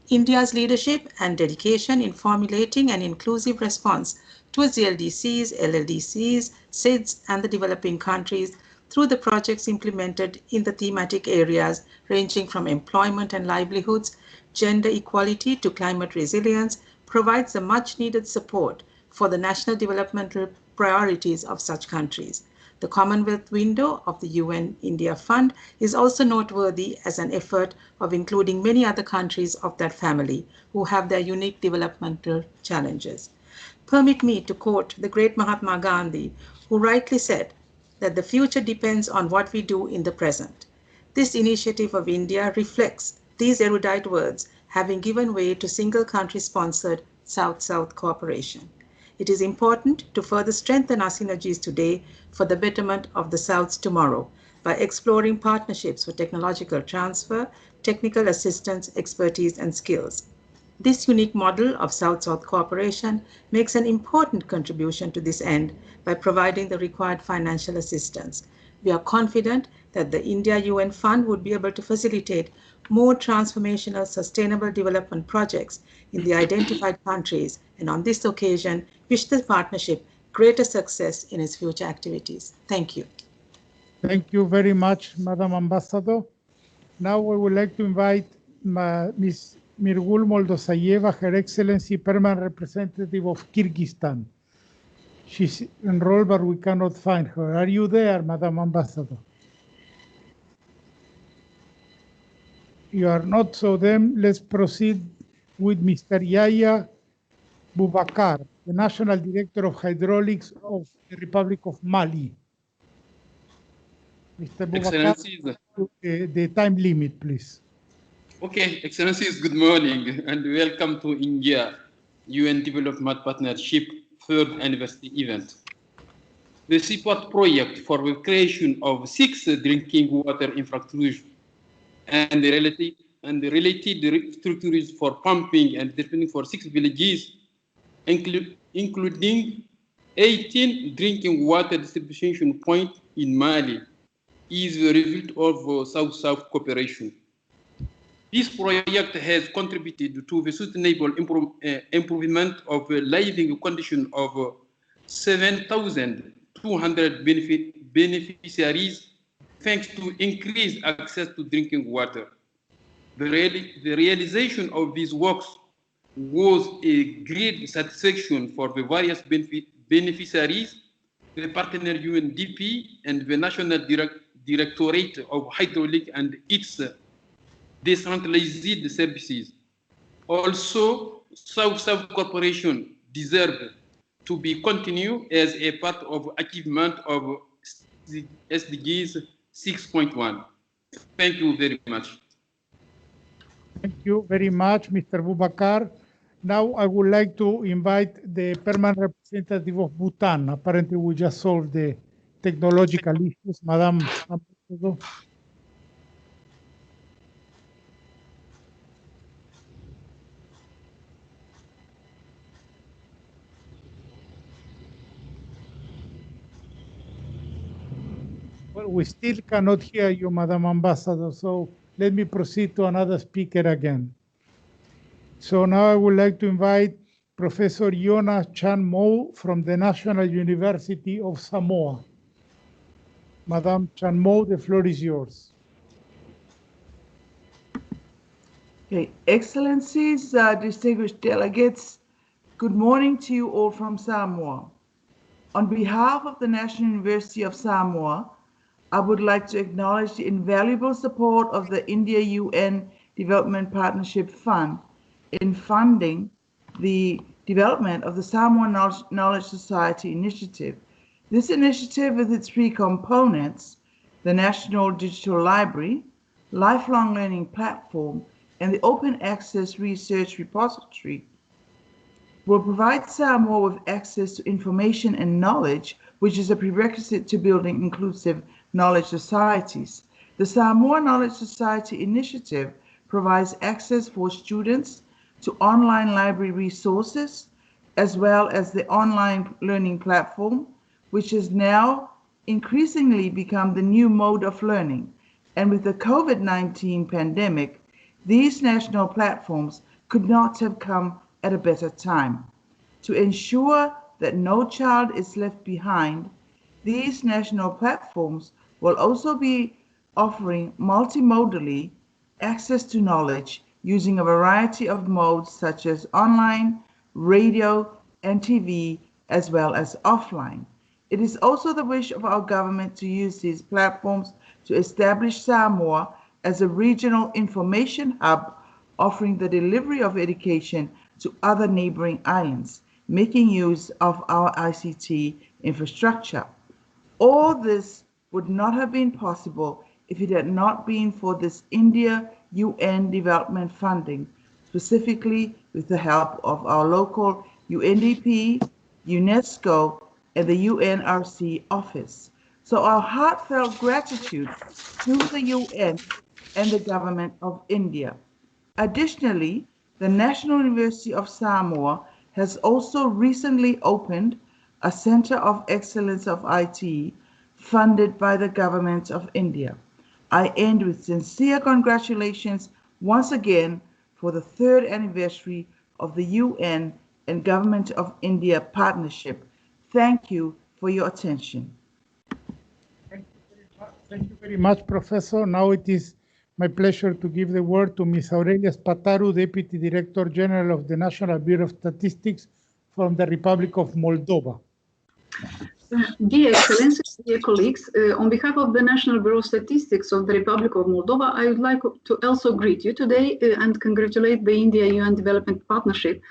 India's leadership and dedication in formulating an inclusive response towards the LDCs, LLDCs, SIDS, and the developing countries through the projects implemented in the thematic areas ranging from employment and livelihoods, gender equality to climate resilience, provides the much-needed support for the national developmental priorities of such countries. The Commonwealth window of the UN India Fund is also noteworthy as an effort of including many other countries of that family who have their unique developmental challenges. Permit me to quote the great Mahatma Gandhi, who rightly said that the future depends on what we do in the present. This initiative of India reflects these erudite words, having given way to single country-sponsored South-South cooperation. It is important to further strengthen our synergies today for the betterment of the South's tomorrow by exploring partnerships for technological transfer, technical assistance, expertise, and skills. This unique model of South-South cooperation makes an important contribution to this end by providing the required financial assistance. We are confident that the India-UN Fund would be able to facilitate more transformational sustainable development projects in the identified countries, and on this occasion, wish the partnership greater success in its future activities. Thank you. Thank you very much, Madam Ambassador. Now we would like to invite Ms. Mirgul Moldosayeva, Her Excellency, Permanent Representative of Kyrgyzstan. She's enrolled, but we cannot find her. Are you there, Madam Ambassador? You are not, so then let's proceed with Mr. Yahya Boubacar, the National Director of Hydraulics of the Republic of Mali. Mr. Boubacar, the time limit, please. Okay, Excellencies, good morning and welcome to India UN Development Partnership 3rd anniversary event. The support project for the creation of 6 drinking water infrastructures and the related structures for pumping and distributing for 6 villages, including 18 drinking water distribution points in Mali, is the result of South-South cooperation. This project has contributed to the sustainable improvement of the living condition of 7,200 beneficiaries, thanks to increased access to drinking water. The realization of these works was a great satisfaction for the various beneficiaries, the partner UNDP, and the National Directorate of Hydraulic and its decentralized services. Also, South-South Corporation deserve to be continued as a part of achievement of SDGs 6.1. Thank you very much. Thank you very much, Mr. Boubacar. Now I would like to invite the permanent representative of Bhutan. Apparently we just solved the technological issues. Madam. Well, we still cannot hear you, Madam Ambassador, so let me proceed to another speaker again. So now I would like to invite Professor Iona Chan-Mo from the National University of Samoa. Madam Chan-Mo, the floor is yours. Okay, Excellencies, distinguished delegates, good morning to you all from Samoa. On behalf of the National University of Samoa, I would like to acknowledge the invaluable support of the India-UN Development Partnership Fund in funding the development of the Samoa Knowledge Society Initiative. This initiative, with its three components, the National Digital Library, Lifelong Learning Platform, and the Open Access Research Repository, will provide Samoa with access to information and knowledge, which is a prerequisite to building inclusive knowledge societies. The Samoa Knowledge Society Initiative provides access for students to online library resources, as well as the online learning platform, which has now increasingly become the new mode of learning. And with the COVID-19 pandemic, these national platforms could not have come at a better time. To ensure that no child is left behind, these national platforms will also be offering multimodally access to knowledge using a variety of modes such as online, radio, and TV, as well as offline. It is also the wish of our government to use these platforms to establish Samoa as a regional information hub, offering the delivery of education to other neighboring islands, making use of our ICT infrastructure. All this would not have been possible if it had not been for this India-UN development funding, specifically with the help of our local UNDP, UNESCO, and the UNRC office. So our heartfelt gratitude to the UN and the government of India. Additionally, the National University of Samoa has also recently opened a Center of Excellence of IT funded by the government of India. I end with sincere congratulations once again for the 3rd anniversary of the UN and Government of India partnership. Thank you for your attention. Thank you very much, Professor. Now it is my pleasure to give the word to Ms. Aurelia Spataru, Deputy Director General of the National Bureau of Statistics from the Republic of Moldova. Dear Excellencies, dear colleagues, on behalf of the National Bureau of Statistics of the Republic of Moldova, I would like to also greet you today and congratulate the India-UN Development Partnership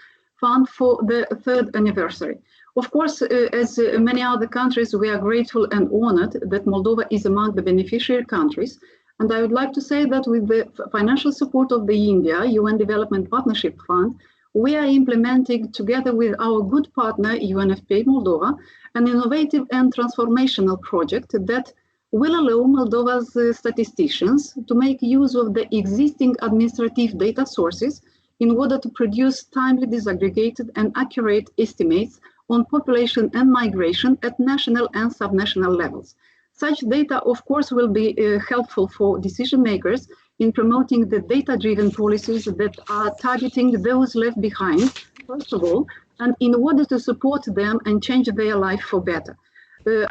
Fund for the 3rd anniversary. Of course, as many other countries, we are grateful and honored that Moldova is among the beneficiary countries. And I would like to say that with the financial support of the India-UN Development Partnership Fund, we are implementing, together with our good partner, UNFPA Moldova, an innovative and transformational project that will allow Moldova's statisticians to make use of the existing administrative data sources in order to produce timely, disaggregated, and accurate estimates on population and migration at national and subnational levels. Such data, of course, will be helpful for decision makers in promoting the data-driven policies that are targeting those left behind, first of all, and in order to support them and change their life for better.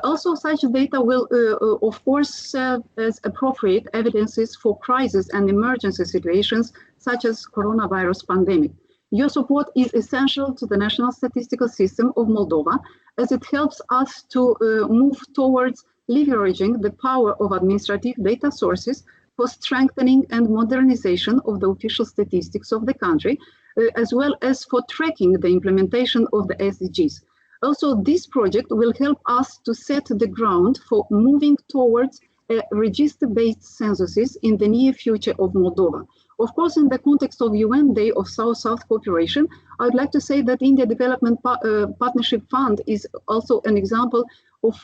Also, such data will, of course, serve as appropriate evidences for crisis and emergency situations, such as coronavirus pandemic. Your support is essential to the national statistical system of Moldova, as it helps us to move towards leveraging the power of administrative data sources for strengthening and modernization of the official statistics of the country, as well as for tracking the implementation of the SDGs. Also, this project will help us to set the ground for moving towards register-based censuses in the near future of Moldova. Of course, in the context of UN Day of South-South Cooperation, I would like to say that India Development Partnership Fund is also an example of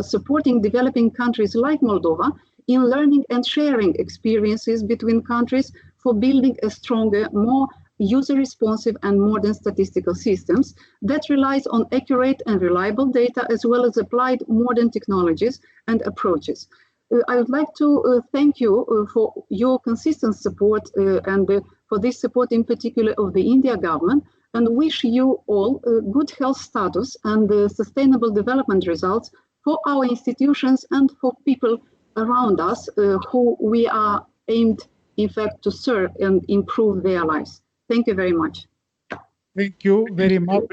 supporting developing countries like Moldova in learning and sharing experiences between countries for building a stronger, more user-responsive and modern statistical systems that relies on accurate and reliable data as well as applied modern technologies and approaches. I would like to thank you for your consistent support and for this support in particular of the India government, and wish you all good health status and sustainable development results for our institutions and for people around us who we are aimed, in fact, to serve and improve their lives. Thank you very much. Thank you very much.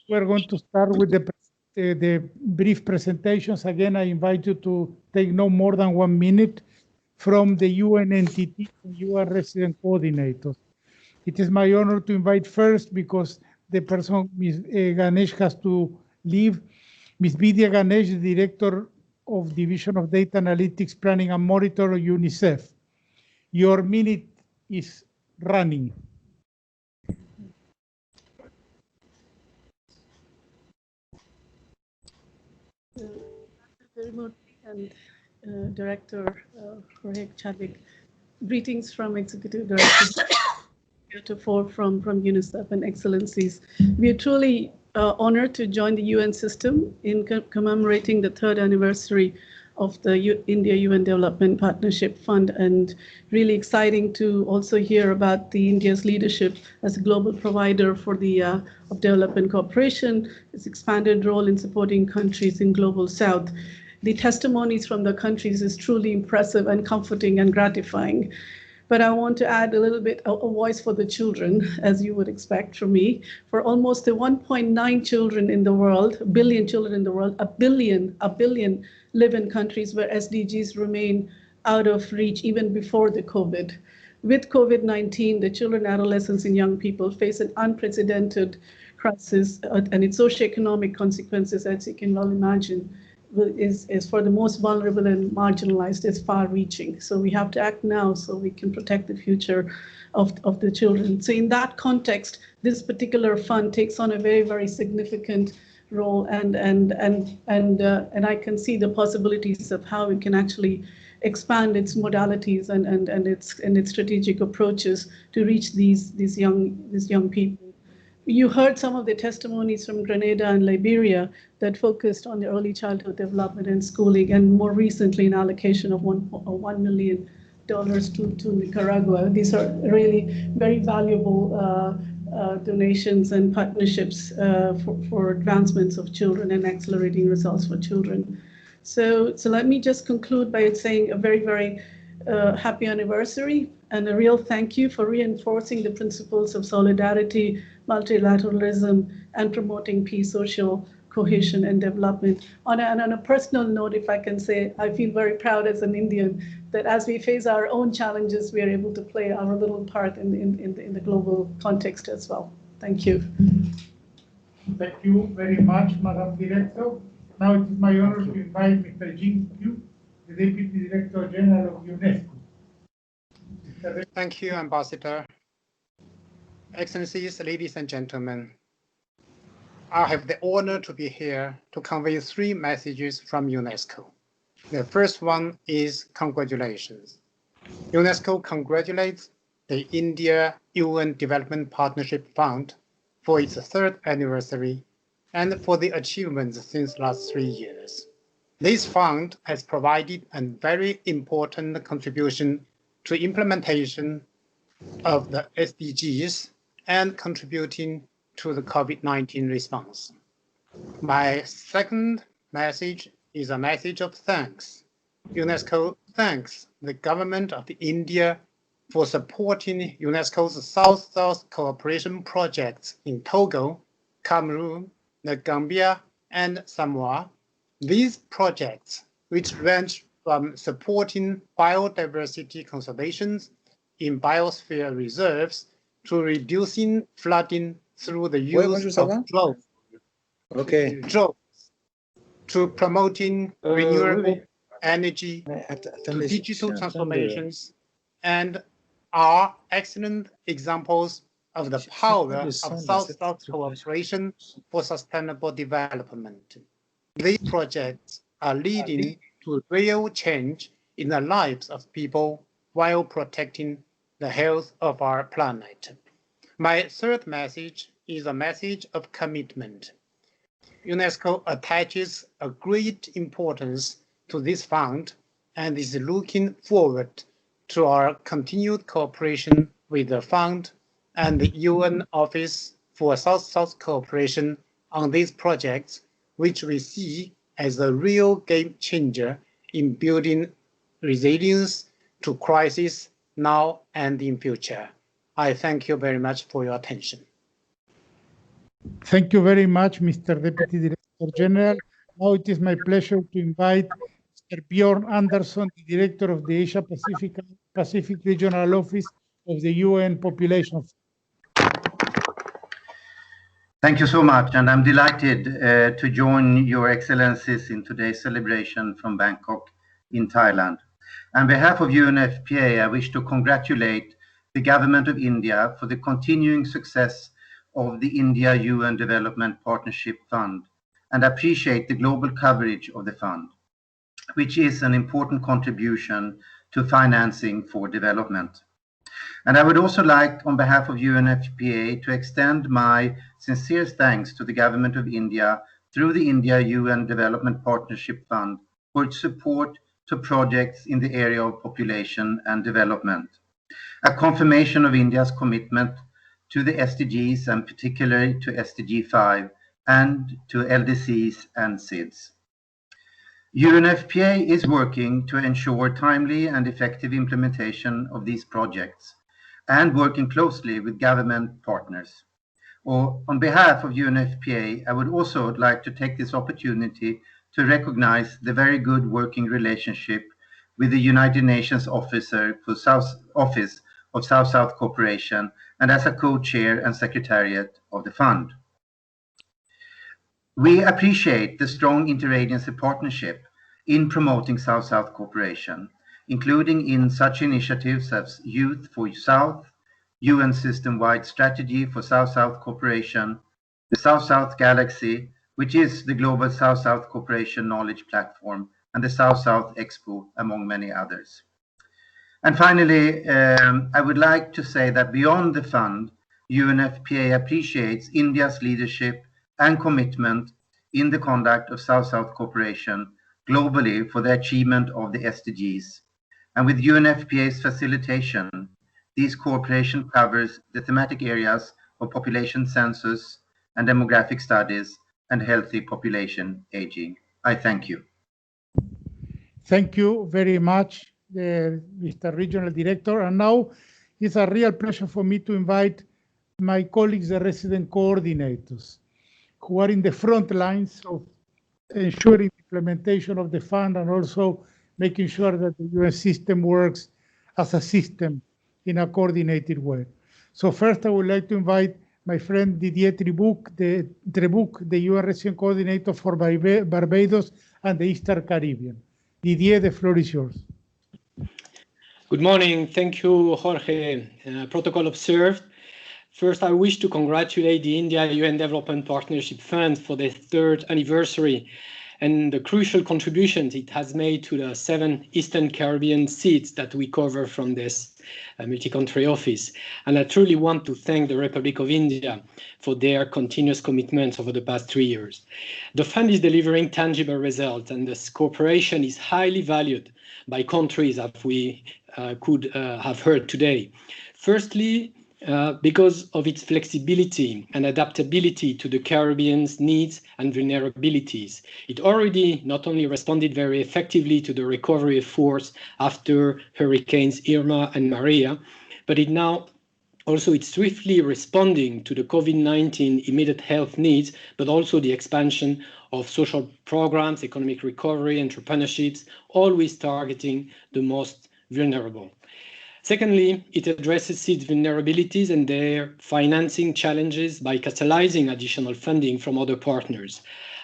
We're going to start with the brief presentations. Again, I invite you to take no more than 1 minute from the UN entity, UN resident coordinators. It is my honor to invite first, because the person, Ms. Ganesh, has to leave, Ms. Vidya Ganesh, the Director of Division of Data Analytics, Planning and Monitor of UNICEF. Your minute is running. And Director Jorge Chadwick, greetings from Executive Director heretofore from UNICEF and Excellencies. We are truly honored to join the UN system in commemorating the 3rd anniversary of the India-UN Development Partnership Fund, and really exciting to also hear about the India's leadership as a global provider for the of development cooperation, its expanded role in supporting countries in Global South. The testimonies from the countries is truly impressive and comforting and gratifying. But I want to add a little bit a voice for the children, as you would expect from me. For almost the 1.9 children in the world, a billion children in the world, a billion live in countries where SDGs remain out of reach even before the COVID. With COVID-19, the children, adolescents, and young people face an unprecedented crisis, and its socioeconomic consequences, as you can well imagine, is for the most vulnerable and marginalized, is far-reaching. So we have to act now so we can protect the future of the children. So in that context, this particular fund takes on a very, very significant role, and I can see the possibilities of how it can actually expand its modalities and its strategic approaches to reach these young people. You heard some of the testimonies from Grenada and Liberia that focused on the early childhood development and schooling, and more recently an allocation of $1 million to Nicaragua. These are really very valuable donations and partnerships for advancements of children and accelerating results for children. So let me just conclude by saying a very, very happy anniversary and a real thank you for reinforcing the principles of solidarity, multilateralism, and promoting peace, social cohesion, and development. On a personal note, if I can say, I feel very proud as an Indian that as we face our own challenges, we are able to play our little part in the global context as well. Thank you. Thank you very much, Madam Director. Now it is my honor to invite Mr. Jin Q, the Deputy Director General of UNESCO. Thank you, Ambassador. Excellencies, ladies and gentlemen, I have the honor to be here to convey 3 messages from UNESCO. The first one is congratulations. UNESCO congratulates the India-UN Development Partnership Fund for its 3rd anniversary and for the achievements since last 3 years. This fund has provided a very important contribution to implementation of the SDGs and contributing to the COVID-19 response. My second message is a message of thanks. UNESCO thanks the government of India for supporting UNESCO's South-South cooperation projects in Togo, Cameroon, the Gambia, and Samoa. These projects, which range from supporting biodiversity conservation in biosphere reserves to reducing flooding through the use of drones, to promoting renewable energy, to digital transformations, and are excellent examples of the power of South-South cooperation for sustainable development. These projects are leading to real change in the lives of people while protecting the health of our planet. My third message is a message of commitment. UNESCO attaches a great importance to this fund and is looking forward to our continued cooperation with the fund and the UN Office for South-South Cooperation on these projects, which we see as a real game changer in building resilience to crisis now and in future. I thank you very much for your attention. Thank you very much, Mr. Deputy Director General. Now it is my pleasure to invite Mr. Bjorn Andersson, the Director of the Asia Pacific Regional Office of the UN Population Fund. Thank you so much, and I'm delighted to join Your Excellencies in today's celebration from Bangkok in Thailand. On behalf of UNFPA, I wish to congratulate the Government of India for the continuing success of the India-UN Development Partnership Fund and appreciate the global coverage of the fund, which is an important contribution to financing for development. And I would also like, on behalf of UNFPA, to extend my sincere thanks to the Government of India through the India-UN Development Partnership Fund for its support to projects in the area of population and development, a confirmation of India's commitment to the SDGs and particularly to SDG 5 and to LDCs and SIDS. UNFPA is working to ensure timely and effective implementation of these projects and working closely with government partners. On behalf of UNFPA, I would also like to take this opportunity to recognize the very good working relationship with the United Nations Office of South-South Cooperation and as a co-chair and secretariat of the fund. We appreciate the strong interagency partnership in promoting South-South cooperation, including in such initiatives as Youth for South, UN System-Wide Strategy for South-South Cooperation, the South-South Galaxy, which is the global South-South Cooperation Knowledge Platform, and the South-South Expo, among many others. And finally, I would like to say that beyond the fund, UNFPA appreciates India's leadership and commitment in the conduct of South-South cooperation globally for the achievement of the SDGs. And with UNFPA's facilitation, this cooperation covers the thematic areas of population census and demographic studies and healthy population aging. I thank you. Thank you very much, Mr. Regional Director. And now it's a real pleasure for me to invite my colleagues, the resident coordinators, who are in the front lines of ensuring implementation of the fund and also making sure that the UN system works as a system in a coordinated way. So first, I would like to invite my friend Didier Trebuch, the UN resident coordinator for Barbados and the Eastern Caribbean. Didier, the floor is yours. Good morning. Thank you, Jorge. Protocol observed. First, I wish to congratulate the India-UN Development Partnership Fund for their 3rd anniversary. and the crucial contributions it has made to the 7 Eastern Caribbean seats that we cover from this multi-country office. And I truly want to thank the Republic of India for their continuous commitment over the past 3 years. The fund is delivering tangible results, and this cooperation is highly valued by countries, as we could have heard today. Firstly, because of its flexibility and adaptability to the Caribbean's needs and vulnerabilities. It already not only responded very effectively to the recovery efforts after Hurricanes Irma and Maria, but it now also it's swiftly responding to the COVID-19 immediate health needs, but also the expansion of social programs, economic recovery, entrepreneurships, always targeting the most vulnerable. Secondly, it addresses its vulnerabilities and their financing challenges by catalyzing additional funding from other partners.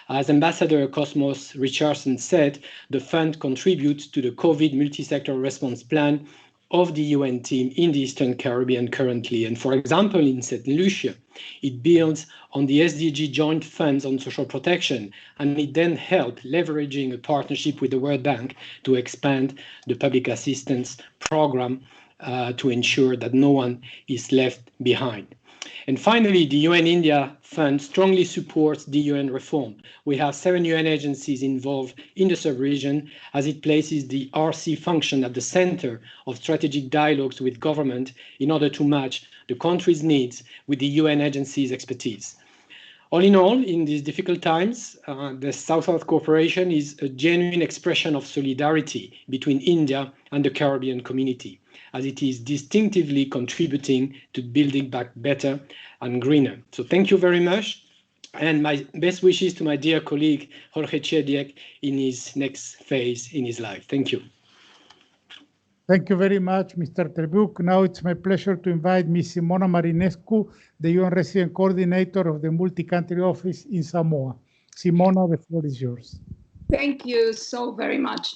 As Ambassador Cosmos Richardson said, the fund contributes to the COVID multi-sector response plan of the UN team in the Eastern Caribbean currently. And for example, in St. Lucia, it builds on the SDG joint funds on social protection, and it then helped leveraging a partnership with the World Bank to expand the public assistance program to ensure that no one is left behind. And finally, the UN India Fund strongly supports the UN reform. We have 7 UN agencies involved in the sub-region as it places the RC function at the center of strategic dialogues with government in order to match the country's needs with the UN agency's expertise. All in all, in these difficult times, the South-South cooperation is a genuine expression of solidarity between India and the Caribbean community, as it is distinctively contributing to building back better and greener. So thank you very much, and my best wishes to my dear colleague Jorge Chediek in his next phase in his life. Thank you. Thank you very much, Mr. Trebuk. Now it's my pleasure to invite Ms. Simona Marinescu, the UN Resident Coordinator of the Multi-Country Office in Samoa. Simona, the floor is yours. Thank you so very much.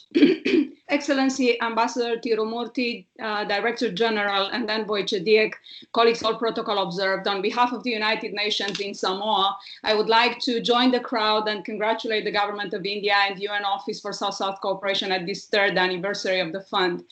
Excellency Ambassador Tirumurti, Director General, and Envoy Chediek, colleagues, all protocol observed. On behalf of the United Nations in Samoa, I would like to join the crowd and congratulate the Government of India and the UN Office for South-South Cooperation at this 3rd anniversary of the fund.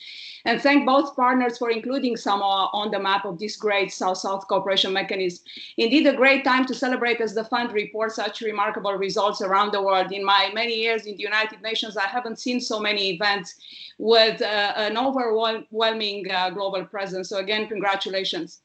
And thank both partners for including Samoa on the map of this great South-South cooperation mechanism. Indeed, a great time to celebrate as the fund reports such remarkable results around the world. In my many years in the United Nations, I haven't seen so many events with an overwhelming global presence. So again, congratulations.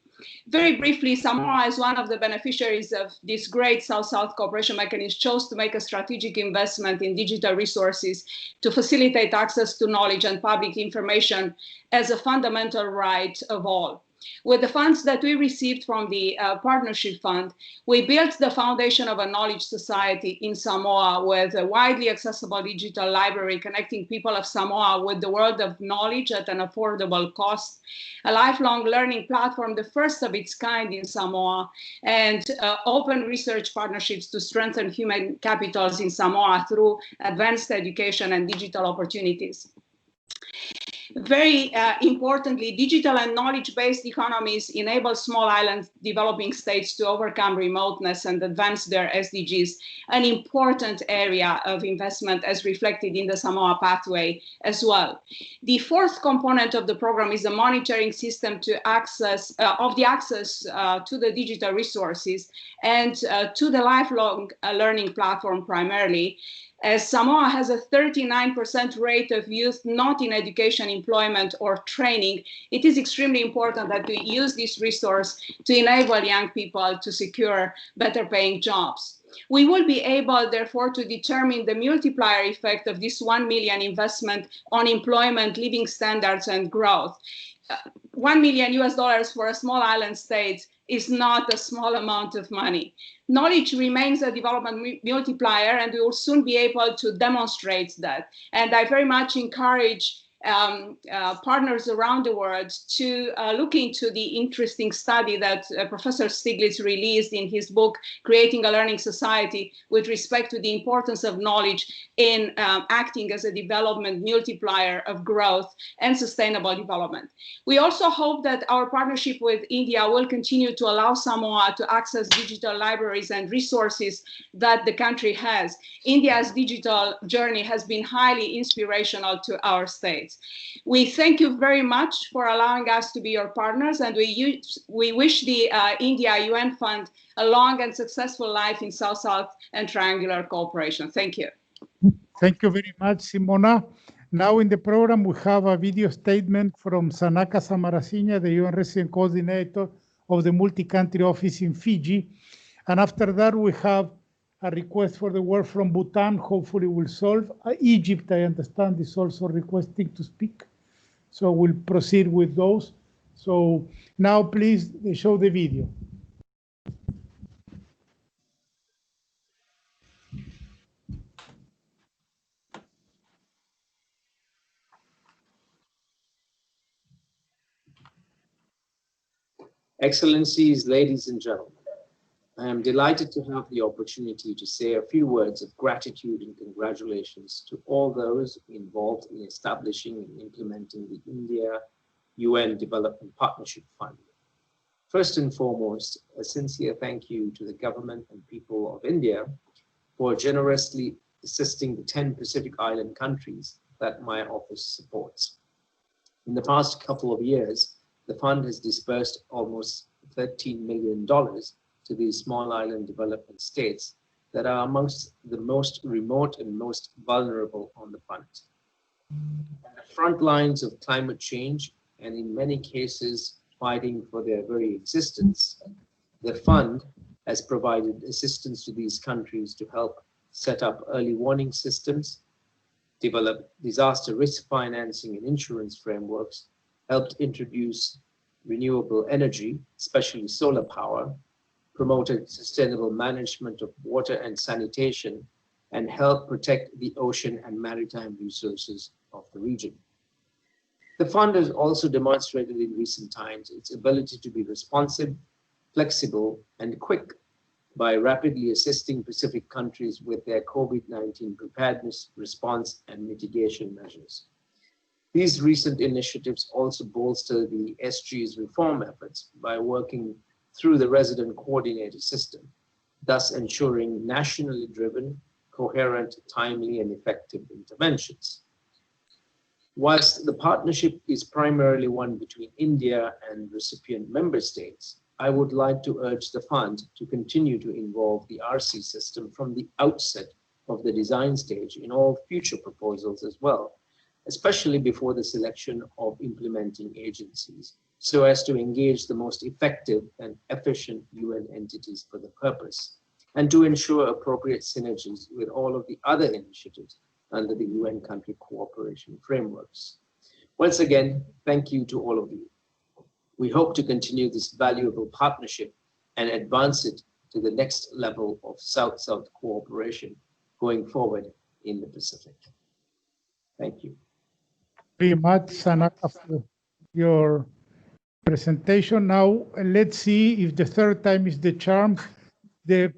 Very briefly, Samoa, as one of the beneficiaries of this great South-South cooperation mechanism, chose to make a strategic investment in digital resources to facilitate access to knowledge and public information as a fundamental right of all. With the funds that we received from the Partnership Fund, we built the foundation of a knowledge society in Samoa with a widely accessible digital library connecting people of Samoa with the world of knowledge at an affordable cost, a lifelong learning platform, the first of its kind in Samoa, and open research partnerships to strengthen human capitals in Samoa through advanced education and digital opportunities. Very importantly, digital and knowledge-based economies enable small island developing states to overcome remoteness and advance their SDGs, an important area of investment as reflected in the Samoa pathway as well. The 4th component of the program is the monitoring system to access to the digital resources and to the lifelong learning platform primarily. As Samoa has a 39% rate of youth not in education, employment, or training, it is extremely important that we use this resource to enable young people to secure better paying jobs. We will be able, therefore, to determine the multiplier effect of this 1 million investment on employment, living standards, and growth. $1 million for a small island state is not a small amount of money. Knowledge remains a development multiplier, and we will soon be able to demonstrate that. And I very much encourage partners around the world to look into the interesting study that Professor Stiglitz released in his book, Creating a Learning Society, with respect to the importance of knowledge in acting as a development multiplier of growth and sustainable development. We also hope that our partnership with India will continue to allow Samoa to access digital libraries and resources that the country has. India's digital journey has been highly inspirational to our states. We thank you very much for allowing us to be your partners, and we wish the India UN Fund a long and successful life in South-South and triangular cooperation. Thank you. Thank you very much, Simona. Now in the program, we have a video statement from Sanaka Samarasinya, the UN Resident Coordinator of the Multi-Country Office in Fiji. And after that, we have a request for the word from Bhutan, hopefully will solve. Egypt, I understand, is also requesting to speak. So we'll proceed with those. So now please show the video. Excellencies, ladies and gentlemen, I am delighted to have the opportunity to say a few words of gratitude and congratulations to all those involved in establishing and implementing the India UN Development Partnership Fund. First and foremost, a sincere thank you to the government and people of India for generously assisting the 10 Pacific Island countries that my office supports. In the past couple of years, the fund has disbursed almost $13 million to these small island development states that are amongst the most remote and most vulnerable on the planet. At the front lines of climate change, and in many cases fighting for their very existence, the fund has provided assistance to these countries to help set up early warning systems, develop disaster risk financing and insurance frameworks, helped introduce renewable energy, especially solar power, promoted sustainable management of water and sanitation, and helped protect the ocean and maritime resources of the region. The fund has also demonstrated in recent times its ability to be responsive, flexible, and quick by rapidly assisting Pacific countries with their COVID-19 preparedness, response, and mitigation measures. These recent initiatives also bolster the SG's reform efforts by working through the resident coordinator system, thus ensuring nationally driven, coherent, timely, and effective interventions. Whilst the partnership is primarily one between India and recipient member states, I would like to urge the fund to continue to involve the RC system from the outset of the design stage in all future proposals as well, especially before the selection of implementing agencies, so as to engage the most effective and efficient UN entities for the purpose, and to ensure appropriate synergies with all of the other initiatives under the UN country cooperation frameworks. Once again, thank you to all of you. We hope to continue this valuable partnership and advance it to the next level of South-South cooperation going forward in the Pacific. Thank you. Very much, Sanaka, for your presentation. Now, let's see if the third time is the charm. The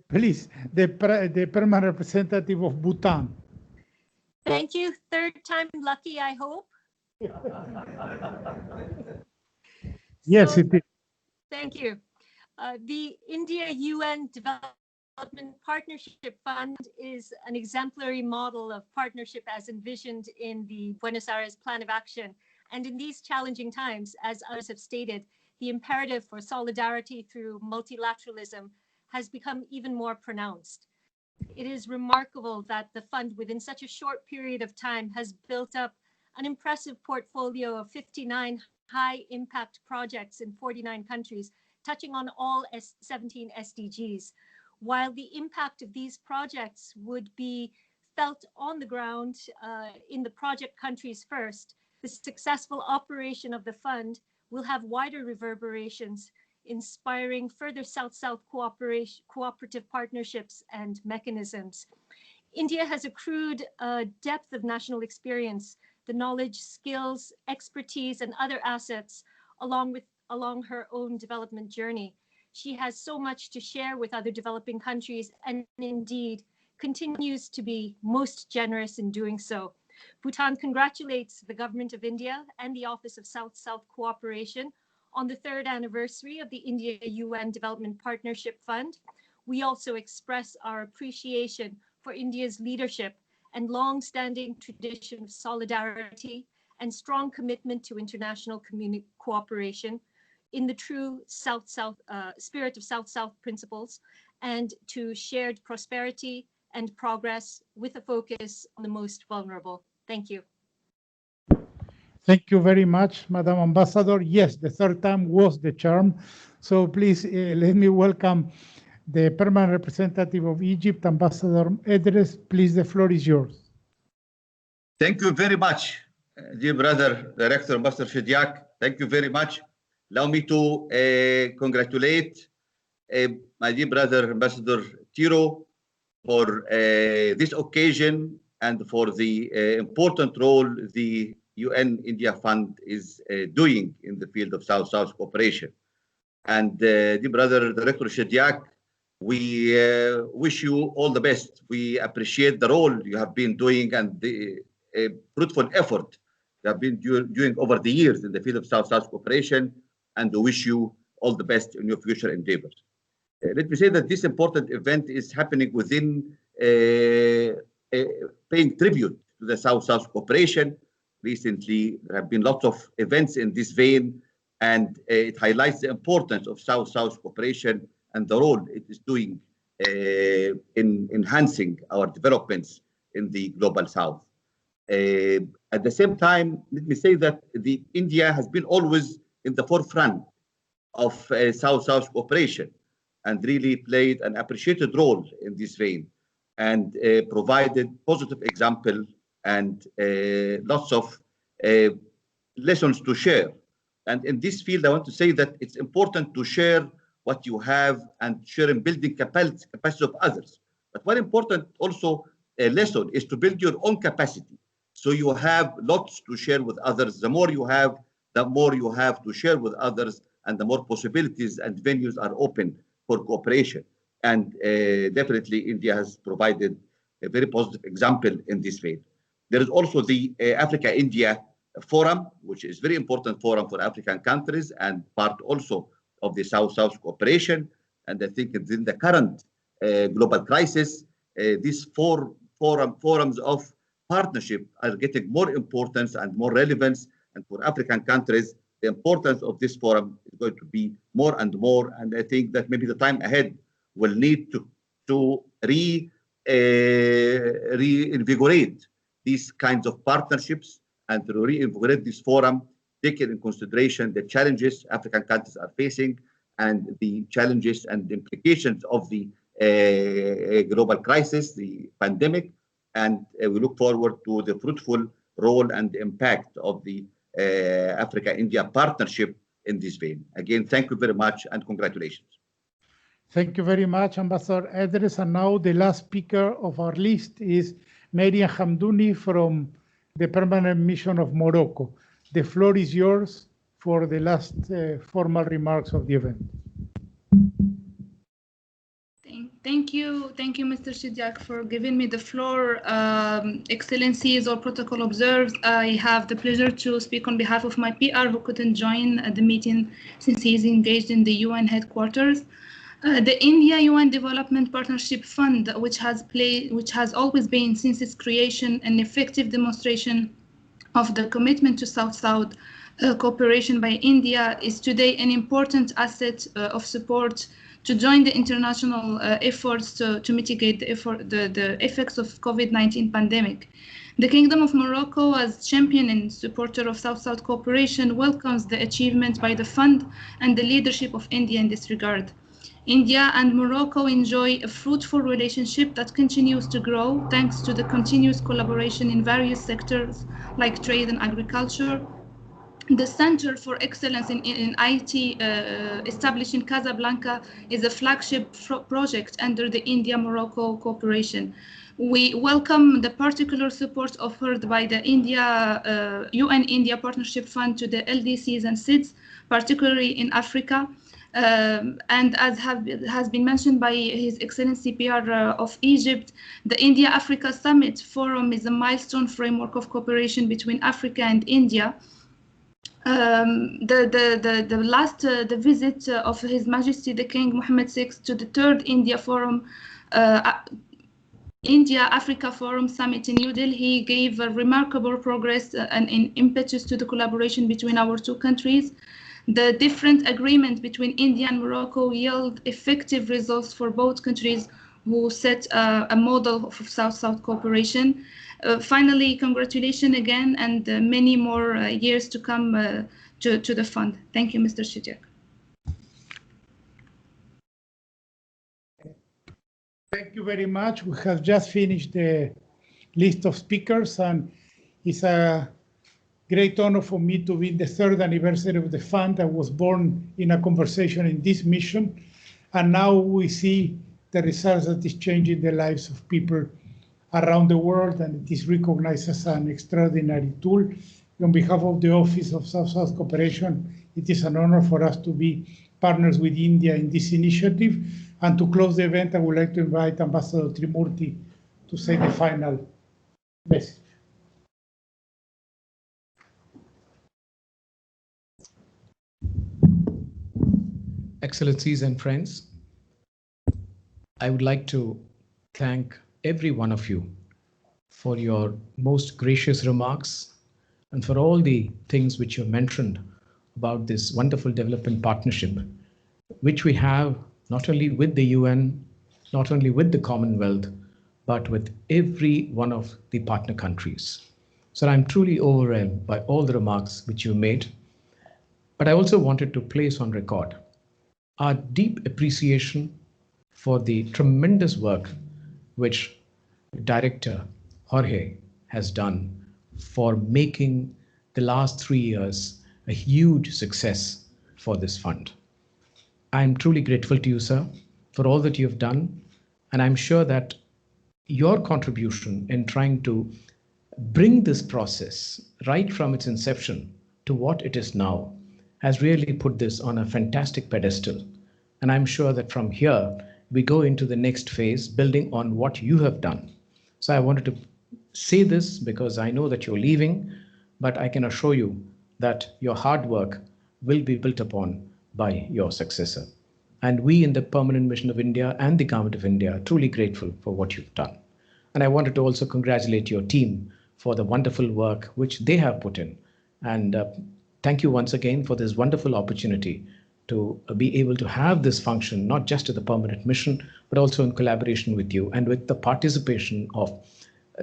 permanent representative of Bhutan. Thank you. Third time lucky, I hope. Yes, it is. Thank you. The India-UN Development Partnership Fund is an exemplary model of partnership as envisioned in the Buenos Aires Plan of Action. And in these challenging times, as others have stated, the imperative for solidarity through multilateralism has become even more pronounced. It is remarkable that the fund within such a short period of time has built up an impressive portfolio of 59 high-impact projects in 49 countries, touching on all 17 SDGs. While the impact of these projects would be felt on the ground in the project countries first, the successful operation of the fund will have wider reverberations, inspiring further South-South cooperative partnerships and mechanisms. India has accrued a depth of national experience the knowledge, skills, expertise, and other assets along her own development journey. She has so much to share with other developing countries and indeed continues to be most generous in doing so. Bhutan congratulates the Government of India and the Office of South-South Cooperation on the 3rd anniversary of the India-UN Development Partnership Fund. We also express our appreciation for India's leadership and long-standing tradition of solidarity and strong commitment to international cooperation in the true South-South spirit of South-South principles and to shared prosperity and progress with a focus on the most vulnerable. Thank you. Thank you very much, Madam Ambassador. Yes, the 3rd time was the charm. So please let me welcome the permanent representative of Egypt, Ambassador Edris. Please, the floor is yours. Thank you very much, dear brother, Director Ambassador Shediak. Thank you very much. Allow me to congratulate my dear brother, Ambassador Tiro, for this occasion and for the important role the UN India Fund is doing in the field of South-South cooperation. And dear brother, Director Shediak, we wish you all the best. We appreciate the role you have been doing and the fruitful effort you have been doing over the years in the field of South-South cooperation, and we wish you all the best in your future endeavors. Let me say that this important event is happening within paying tribute to the South-South cooperation. Recently, there have been lots of events in this vein, and it highlights the importance of South-South cooperation and the role it is doing in enhancing our developments in the global South. At the same time, let me say that India has been always in the forefront of South-South cooperation and really played an appreciated role in this vein and provided positive example and lots of lessons to share. And in this field, I want to say that it's important to share what you have and share in building capacity of others. But one important also lesson is to build your own capacity. So you have lots to share with others. The more you have to share with others, and the more possibilities and venues are open for cooperation. And definitely India has provided a very positive example in this field. There is also the Africa-India Forum, which is very important forum for African countries and part also of the South-South cooperation. And I think in the current global crisis, these forums of partnership are getting more importance and more relevance. And for African countries, the importance of this forum is going to be more and more. And I think that maybe the time ahead will need to reinvigorate these kinds of partnerships and to reinvigorate this forum, taking in consideration the challenges African countries are facing and the challenges and the implications of the global crisis, the pandemic. And we look forward to the fruitful role and the impact of the Africa-India partnership in this vein. Again, thank you very much and congratulations. Thank you very much, Ambassador Edris. And now the last speaker of our list is Mariam Hamdouni from the Permanent Mission of Morocco. The floor is yours for the last formal remarks of the event. Thank you, Mr. Shediak, for giving me the floor. Excellencies, all protocol observed. I have the pleasure to speak on behalf of my PR who couldn't join the meeting since he is engaged in the UN headquarters. The India-UN Development Partnership Fund, which has always been since its creation an effective demonstration of the commitment to South-South cooperation by India, is today an important asset of support to join the international efforts to mitigate the effects of COVID-19 pandemic. The Kingdom of Morocco, as champion and supporter of South-South cooperation, welcomes the achievement by the fund and the leadership of India in this regard. India and Morocco enjoy a fruitful relationship that continues to grow thanks to the continuous collaboration in various sectors like trade and agriculture, The Center for Excellence in IT, established in Casablanca, is a flagship project under the India-Morocco cooperation. We welcome the particular support offered by the UN-India Partnership Fund to the LDCs and SIDS, particularly in Africa. And as has been mentioned by His Excellency PR of Egypt, the India-Africa Summit Forum is a milestone framework of cooperation between Africa and India. The visit of His Majesty the King Mohammed VI to the third India-Africa Forum Summit in New Delhi gave a remarkable progress and an impetus to the collaboration between our two countries. The different agreement between India and Morocco yield effective results for both countries, who set a model of South-South cooperation. Finally, congratulations again, and many more years to come to the fund. Thank you, Mr. Shidjak. Thank you very much. We have just finished the list of speakers, and it's a great honor for me to be in the third anniversary of the fund. I was born in a conversation in this mission, and now we see the results that is changing the lives of people around the world, and it is recognized as an extraordinary tool. On behalf of the Office of South-South Cooperation, it is an honor for us to be partners with India in this initiative. And to close the event, I would like to invite Ambassador Trimurti to say the final message. Excellencies and friends, I would like to thank every one of you for your most gracious remarks and for all the things which you mentioned about this wonderful development partnership, which we have not only with the UN, not only with the Commonwealth, but with every one of the partner countries. So I'm truly overwhelmed by all the remarks which you made. But I also wanted to place on record our deep appreciation for the tremendous work which Director Jorge has done for making the last 3 years a huge success for this fund. I'm truly grateful to you, sir, for all that you have done. And I'm sure that your contribution in trying to bring this process right from its inception to what it is now has really put this on a fantastic pedestal. And I'm sure that from here, we go into the next phase, building on what you have done. So I wanted to say this because I know that you're leaving, but I can assure you that your hard work will be built upon by your successor. And we in the Permanent Mission of India and the Government of India are truly grateful for what you've done. And I wanted to also congratulate your team for the wonderful work which they have put in. And thank you once again for this wonderful opportunity to be able to have this function, not just at the Permanent Mission, but also in collaboration with you and with the participation of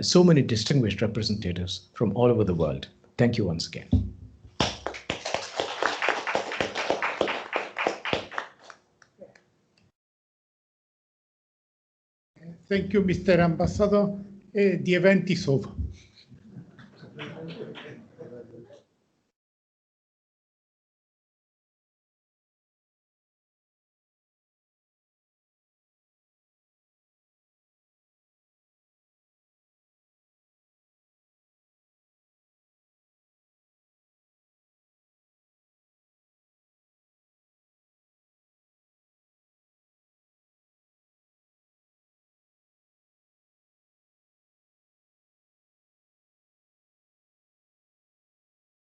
so many distinguished representatives from all over the world. Thank you once again. Thank you, Mr. Ambassador. The event is over.